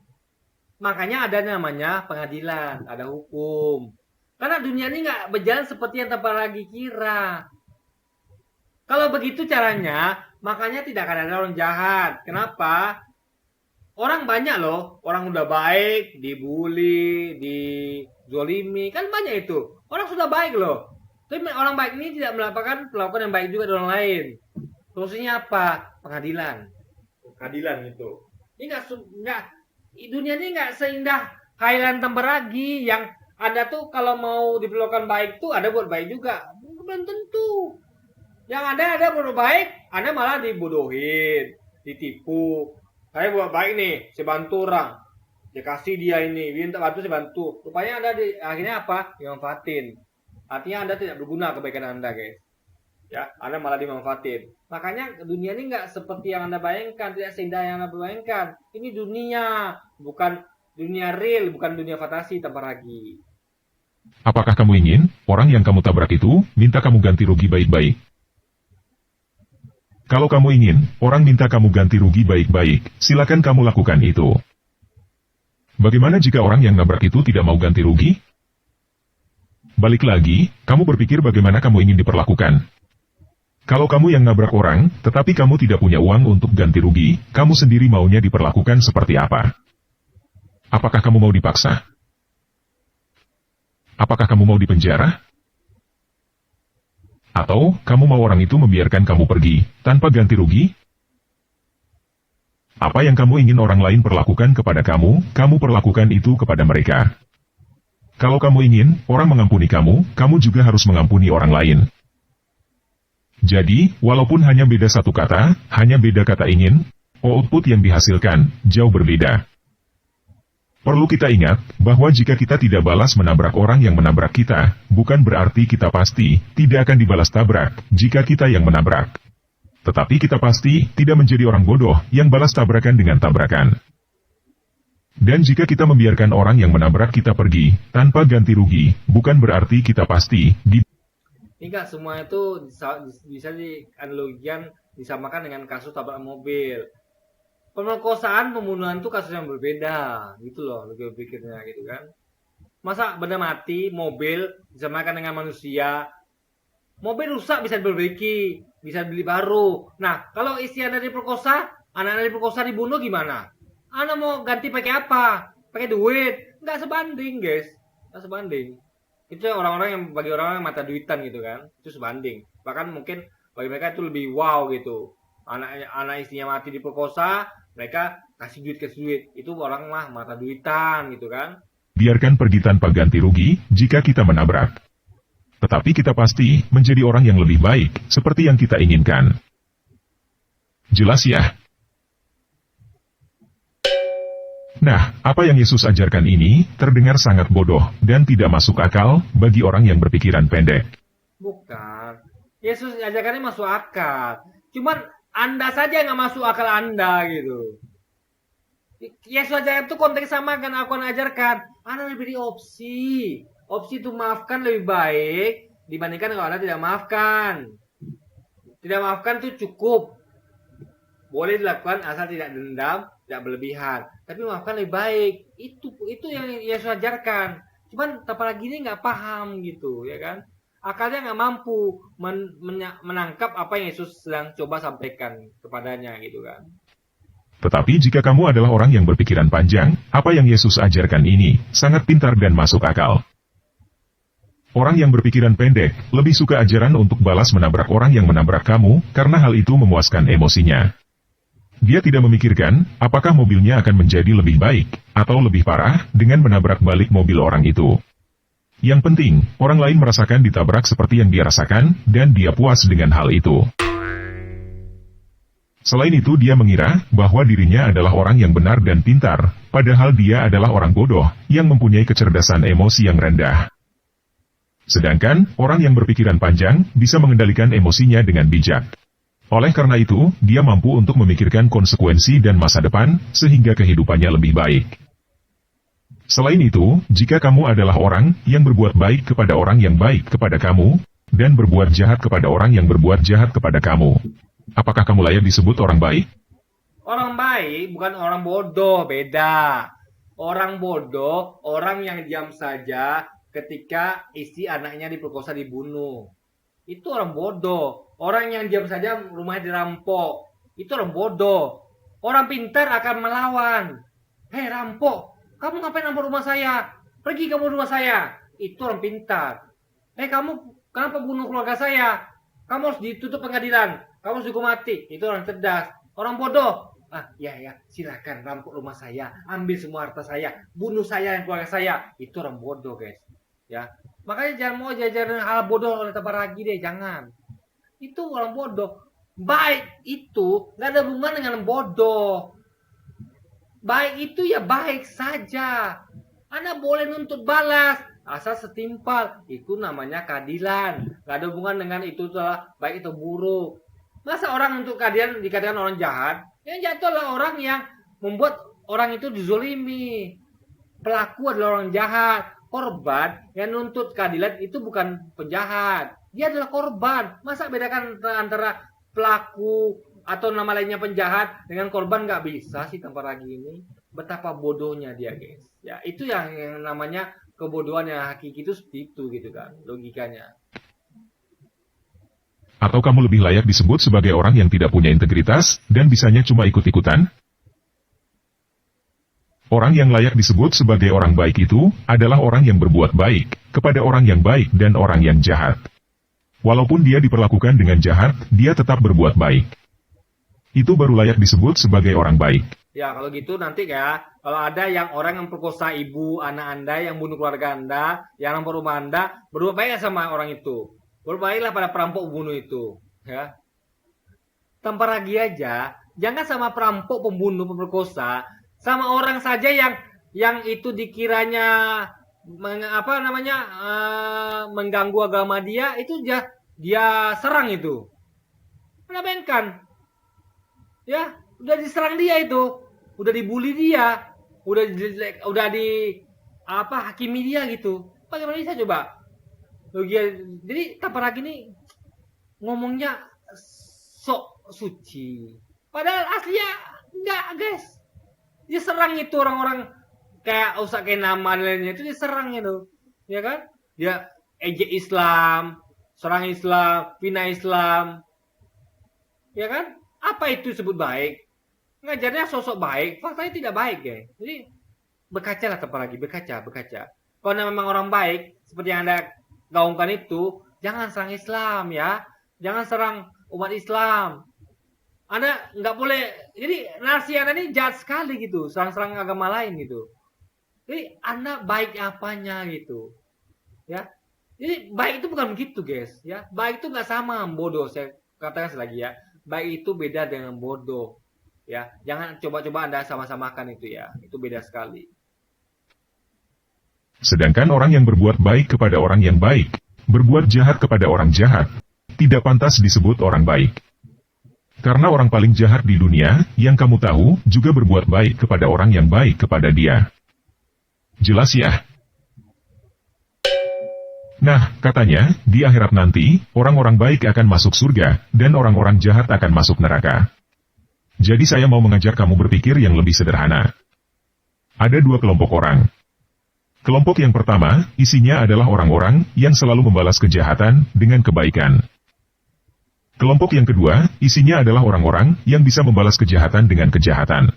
Makanya ada namanya pengadilan, ada hukum. Karena dunia ini nggak berjalan seperti yang Tabaragi kira. Kalau begitu caranya, makanya tidak akan ada orang jahat. Kenapa? Orang banyak loh, orang udah baik, dibully, dizolimi, kan banyak itu. Orang sudah baik loh. Tapi orang baik ini tidak melakukan yang baik juga di orang lain. Solusinya apa? Pengadilan. Keadilan itu. Ini nggak dunia ini nggak seindah Highland Tabaragi yang ada tuh kalau mau diperlakukan baik tuh ada buat baik juga. Belum tentu. Yang ada buat baik, Anda malah dibodohin, ditipu. Saya buat baik nih, saya bantu orang. Saya kasih dia ini, minta bantu saya bantu. Rupanya Anda akhirnya apa? Dimanfaatin. Artinya Anda tidak berguna kebaikan Anda, guys. Ya, Anda malah dimanfaatin. Makanya dunia ini nggak seperti yang Anda bayangkan, tidak seindah yang Anda bayangkan. Ini dunia, bukan dunia real, bukan dunia fantasi Tabaragi. Apakah kamu ingin orang yang kamu tabrak itu minta kamu ganti rugi baik-baik? Kalau kamu ingin orang minta kamu ganti rugi baik-baik, silakan kamu lakukan itu. Bagaimana jika orang yang nabrak itu tidak mau ganti rugi? Balik lagi, kamu berpikir bagaimana kamu ingin diperlakukan. Kalau kamu yang nabrak orang, tetapi kamu tidak punya uang untuk ganti rugi, kamu sendiri maunya diperlakukan seperti apa? Apakah kamu mau dipaksa? Apakah kamu mau dipenjara? Atau, kamu mau orang itu membiarkan kamu pergi, tanpa ganti rugi? Apa yang kamu ingin orang lain perlakukan kepada kamu perlakukan itu kepada mereka. Kalau kamu ingin orang mengampuni kamu juga harus mengampuni orang lain. Jadi, walaupun hanya beda satu kata, hanya beda kata ingin, output yang dihasilkan jauh berbeda. Perlu kita ingat, bahwa jika kita tidak balas menabrak orang yang menabrak kita, bukan berarti kita pasti tidak akan dibalas tabrak jika kita yang menabrak. Tetapi kita pasti tidak menjadi orang bodoh yang balas tabrakan dengan tabrakan. Dan jika kita membiarkan orang yang menabrak kita pergi, tanpa ganti rugi, bukan berarti kita pasti Ini enggak semua itu bisa dianalogikan, disamakan dengan kasus tabrak mobil. Pemerkosaan, pembunuhan itu kasus yang berbeda, gitu loh, lebih pikirnya gitu kan. Masa benda mati, mobil disamakan dengan manusia. Mobil rusak bisa diperbaiki, bisa beli baru. Nah, kalau istri Anda diperkosa, anak Anda diperkosa dibunuh gimana? Anda mau ganti pakai apa? Pakai duit? Nggak sebanding, guys. Nggak sebanding. Itu orang-orang yang bagi orang-orang yang mata duitan gitu kan. Itu sebanding. Bahkan mungkin bagi mereka itu lebih wow gitu. Anak istrinya mati diperkosa, mereka kasih duit. Itu orang mah mata duitan gitu kan. Biarkan pergi tanpa ganti rugi jika kita menabrak. Tetapi kita pasti menjadi orang yang lebih baik, seperti yang kita inginkan. Jelas ya? Nah, apa yang Yesus ajarkan ini terdengar sangat bodoh dan tidak masuk akal bagi orang yang berpikiran pendek. Bukan. Yesus ajarkannya masuk akal. Cuman Anda saja yang nggak masuk akal Anda gitu. Yesus ajarkan itu konteks sama kan aku ajarkan. Anda diberi opsi. Opsi itu maafkan lebih baik dibandingkan kalau Anda tidak maafkan. Tidak maafkan itu cukup. Boleh dilakukan asal tidak dendam, tidak berlebihan. Tapi maafkan lebih baik. Itu yang Yesus ajarkan. Cuman apalagi ini nggak paham gitu, ya kan? Akalnya nggak mampu menangkap apa yang Yesus sedang coba sampaikan kepadanya gitu kan. Tetapi jika kamu adalah orang yang berpikiran panjang, apa yang Yesus ajarkan ini sangat pintar dan masuk akal. Orang yang berpikiran pendek lebih suka ajaran untuk balas menabrak orang yang menabrak kamu karena hal itu memuaskan emosinya. Dia tidak memikirkan apakah mobilnya akan menjadi lebih baik atau lebih parah dengan menabrak balik mobil orang itu. Yang penting, orang lain merasakan ditabrak seperti yang dia rasakan dan dia puas dengan hal itu. Selain itu dia mengira bahwa dirinya adalah orang yang benar dan pintar, padahal dia adalah orang bodoh yang mempunyai kecerdasan emosi yang rendah. Sedangkan, orang yang berpikiran panjang bisa mengendalikan emosinya dengan bijak. Oleh karena itu, dia mampu untuk memikirkan konsekuensi dan masa depan, sehingga kehidupannya lebih baik. Selain itu, jika kamu adalah orang yang berbuat baik kepada orang yang baik kepada kamu, dan berbuat jahat kepada orang yang berbuat jahat kepada kamu, apakah kamu layak disebut orang baik? Orang baik bukan orang bodoh, beda. Orang bodoh, orang yang diam saja ketika istri anaknya diperkosa dibunuh. Itu orang bodoh. Orang yang diam saja rumahnya dirampok. Itu orang bodoh. Orang pintar akan melawan. Hei rampok, kamu ngapain rampok rumah saya? Pergi kamu rumah saya. Itu orang pintar. Hei kamu, kenapa bunuh keluarga saya? Kamu harus ditutup pengadilan. Kamu harus dihukum mati. Itu orang cerdas. Orang bodoh. Ya, silakan rampok rumah saya. Ambil semua harta saya. Bunuh saya dan keluarga saya. Itu orang bodoh guys. Ya, makanya jangan mau jajarin hal bodoh oleh Tabaragi deh, jangan. Itu orang bodoh. Baik itu nggak ada hubungan dengan bodoh. Baik itu ya baik saja. Anda boleh nuntut balas asal setimpal. Itu namanya keadilan. Nggak ada hubungan dengan itu telah baik atau buruk. Masa orang untuk keadilan dikatakan orang jahat? Yang jahat adalah orang yang membuat orang itu dizolimi. Pelaku adalah orang jahat. Korban yang nuntut keadilan itu bukan penjahat. Dia adalah korban. Masa bedakan antara pelaku atau nama lainnya penjahat dengan korban nggak bisa sih tanpa lagi ini. Betapa bodohnya dia guys. Ya itu yang namanya kebodohan yang hakiki itu seperti itu gitu kan logikanya. Atau kamu lebih layak disebut sebagai orang yang tidak punya integritas dan bisanya cuma ikut-ikutan? Orang yang layak disebut sebagai orang baik itu adalah orang yang berbuat baik kepada orang yang baik dan orang yang jahat. Walaupun dia diperlakukan dengan jahat, dia tetap berbuat baik. Itu baru layak disebut sebagai orang baik. Ya kalau gitu nanti ya, kalau ada yang orang yang perkosa ibu, anak Anda, yang bunuh keluarga Anda, yang rampok rumah Anda, berbuat baik sama orang itu. Berbuat baiklah pada perampok pembunuh itu. Ya. Tanpa lagi aja, jangan sama perampok, pembunuh, pemerkosa, sama orang saja yang itu dikiranya mengganggu agama dia, itu dia serang itu. Anda bayangkan, ya udah diserang dia itu, udah dibully dia, udah hakimi dia gitu. Bagaimana bisa coba? Jadi tanpa lagi nih ngomongnya sok suci, padahal aslinya enggak guys. Dia serang itu orang-orang kayak Ustaz Kenama lainnya itu diserang itu, ya kan? Dia ejek Islam, serang Islam, fitnah Islam, ya kan? Apa itu disebut baik? Ngajarnya sosok baik, faktanya tidak baik ya. Jadi berkacalah tempat lagi, berkaca. Kalau memang orang baik, seperti yang Anda gaungkan itu, jangan serang Islam ya. Jangan serang umat Islam. Anda nggak boleh, jadi narasi Anda ini jahat sekali gitu, serang-serang agama lain gitu. Jadi Anda baik apanya gitu, ya. Jadi baik itu bukan begitu guys, ya. Baik itu nggak sama bodoh, saya katakan lagi ya. Baik itu beda dengan bodoh, ya. Jangan coba-coba Anda sama-samakan itu ya, itu beda sekali. Sedangkan orang yang berbuat baik kepada orang yang baik, berbuat jahat kepada orang jahat, tidak pantas disebut orang baik. Karena orang paling jahat di dunia, yang kamu tahu, juga berbuat baik kepada orang yang baik kepada dia. Jelas ya? Nah, katanya, di akhirat nanti, orang-orang baik akan masuk surga, dan orang-orang jahat akan masuk neraka. Jadi saya mau mengajak kamu berpikir yang lebih sederhana. Ada dua kelompok orang. Kelompok yang pertama, isinya adalah orang-orang yang selalu membalas kejahatan dengan kebaikan. Kelompok yang kedua, isinya adalah orang-orang yang bisa membalas kejahatan dengan kejahatan.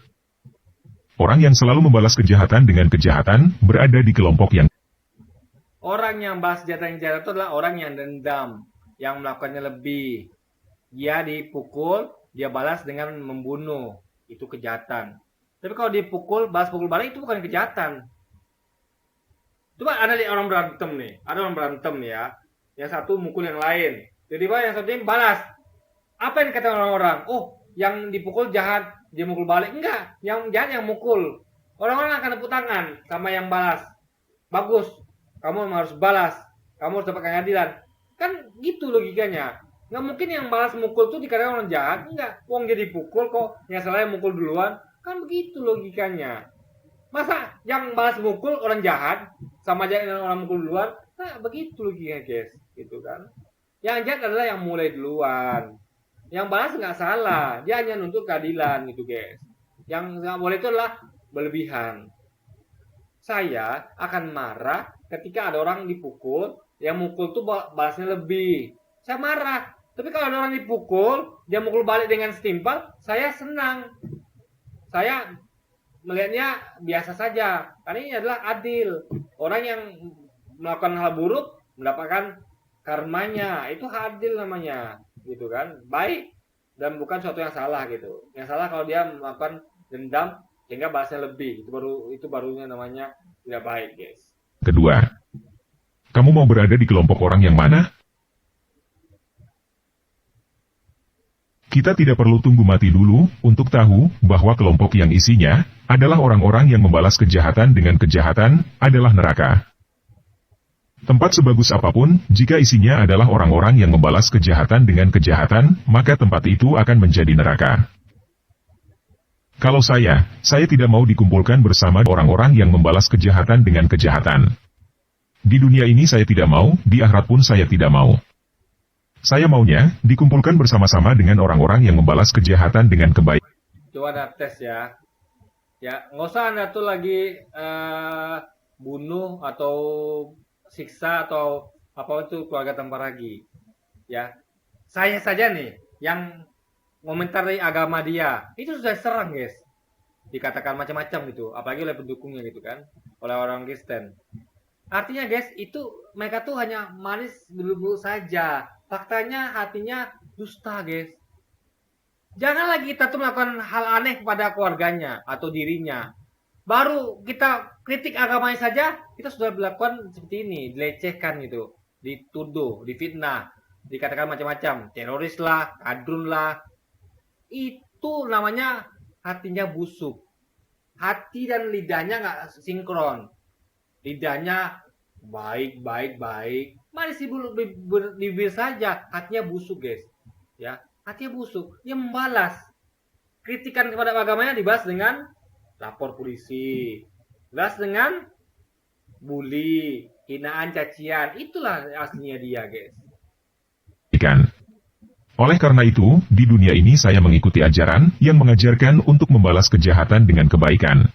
Orang yang selalu membalas kejahatan dengan kejahatan berada di kelompok yang orang yang balas kejahatan yang jahat itu adalah orang yang dendam, yang melakukannya lebih. Dia dipukul, dia balas dengan membunuh, itu kejahatan. Tapi kalau dipukul, balas pukul balik itu bukan kejahatan. Coba Anda lihat orang berantem nih, ada orang berantem ya, yang satu mukul yang lain. Tiba-tiba yang satu ini balas. Apa yang dikatakan orang-orang? Oh, yang dipukul jahat, dia mukul balik. Enggak, yang jahat yang mukul. Orang-orang akan tepuk tangan sama yang balas. Bagus, kamu harus balas. Kamu harus dapatkan keadilan. Kan gitu logikanya. Nggak mungkin yang balas mukul tuh dikatakan orang jahat. Enggak, wong dia dipukul kok, yang salah yang mukul duluan. Kan begitu logikanya. Masa yang balas mukul orang jahat, sama aja dengan orang mukul duluan? Nah, begitu logikanya guys. Gitu kan. Yang jahat adalah yang mulai duluan. Yang balas nggak salah, dia hanya nuntut keadilan gitu guys. Yang nggak boleh itu adalah berlebihan. Saya akan marah ketika ada orang dipukul, yang mukul tuh balasnya lebih. Saya marah. Tapi kalau ada orang dipukul, dia mukul balik dengan setimpal, saya senang. Saya melihatnya biasa saja. Karena ini adalah adil. Orang yang melakukan hal buruk mendapatkan karmanya, itu adil namanya, gitu kan, baik dan bukan sesuatu yang salah gitu. Yang salah kalau dia melakukan dendam sehingga balasnya lebih, itu barunya namanya tidak baik, guys. Kedua, kamu mau berada di kelompok orang yang mana? Kita tidak perlu tunggu mati dulu untuk tahu bahwa kelompok yang isinya adalah orang-orang yang membalas kejahatan dengan kejahatan adalah neraka. Tempat sebagus apapun, jika isinya adalah orang-orang yang membalas kejahatan dengan kejahatan, maka tempat itu akan menjadi neraka. Kalau saya tidak mau dikumpulkan bersama orang-orang yang membalas kejahatan dengan kejahatan. Di dunia ini saya tidak mau, di akhirat pun saya tidak mau. Saya maunya dikumpulkan bersama-sama dengan orang-orang yang membalas kejahatan dengan kebaikan. Coba Anda tes ya. Ya, nggak usah Anda tuh lagi bunuh atau siksa atau apa itu keluarga tanpa lagi. Ya, saya saja nih yang komentari agama dia itu sudah serang guys, dikatakan macam-macam gitu, apalagi oleh pendukungnya gitu kan, oleh orang Kristen. Artinya guys, itu mereka tuh hanya manis dulu saja, faktanya hatinya dusta guys. Jangan lagi kita tuh melakukan hal aneh kepada keluarganya atau dirinya. Baru kita kritik agamanya saja, kita sudah melakukan seperti ini, dilecehkan gitu, dituduh, difitnah, dikatakan macam-macam, teroris lah, kadrun lah. Itu namanya hatinya busuk. Hati dan lidahnya nggak sinkron. Lidahnya baik, manis di bibir saja, hatinya busuk guys. Ya, hatinya busuk. Dia membalas kritikan kepada agamanya, dibalas dengan lapor polisi, balas dengan bully, hinaan, cacian. Itulah aslinya dia guys. Oleh karena itu, di dunia ini saya mengikuti ajaran yang mengajarkan untuk membalas kejahatan dengan kebaikan.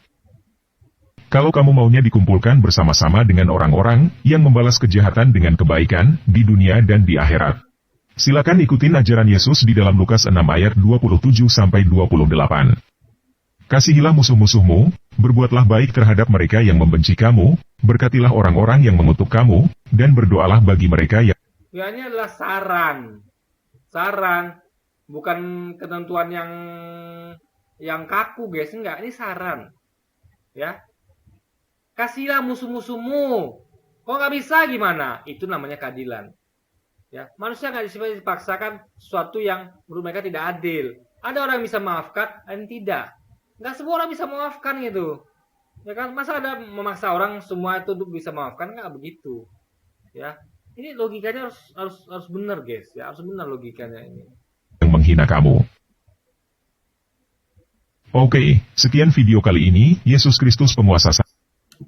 Kalau kamu maunya dikumpulkan bersama-sama dengan orang-orang yang membalas kejahatan dengan kebaikan di dunia dan di akhirat, silakan ikutin ajaran Yesus di dalam Lukas 6 ayat 27-28. Kasihilah musuh-musuhmu, berbuatlah baik terhadap mereka yang membenci kamu, berkatilah orang-orang yang mengutuk kamu, dan berdoalah bagi mereka yang... Ya, ini adalah saran. Saran, bukan ketentuan yang kaku, guys. Enggak, ini saran. Ya. Kasihilah musuh-musuhmu. Kok nggak bisa gimana? Itu namanya keadilan. Ya, manusia nggak dipaksakan sesuatu yang menurut mereka tidak adil. Ada orang yang bisa maafkan, ada yang tidak. Nggak semua orang bisa memaafkan gitu. Ya kan, masa ada memaksa orang semua itu untuk bisa memaafkan? Nggak begitu. Ya, ini logikanya harus benar, guys. Ya, harus benar logikanya ini. yang menghina kamu. Oke, sekian video kali ini, Yesus Kristus penguasa.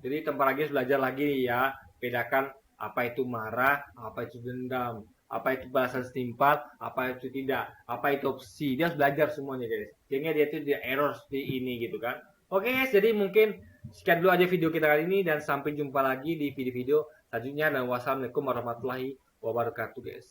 Jadi tempat lagi belajar lagi ya, bedakan apa itu marah, apa itu dendam, apa itu balasan setimpal, apa itu tidak, apa itu opsi. Dia harus belajar semuanya, guys. Sehingga dia itu tidak error seperti ini gitu kan. Oke, guys, jadi mungkin sekian dulu aja video kita kali ini dan sampai jumpa lagi di video-video selanjutnya dan wassalamualaikum warahmatullahi wabarakatuh, guys.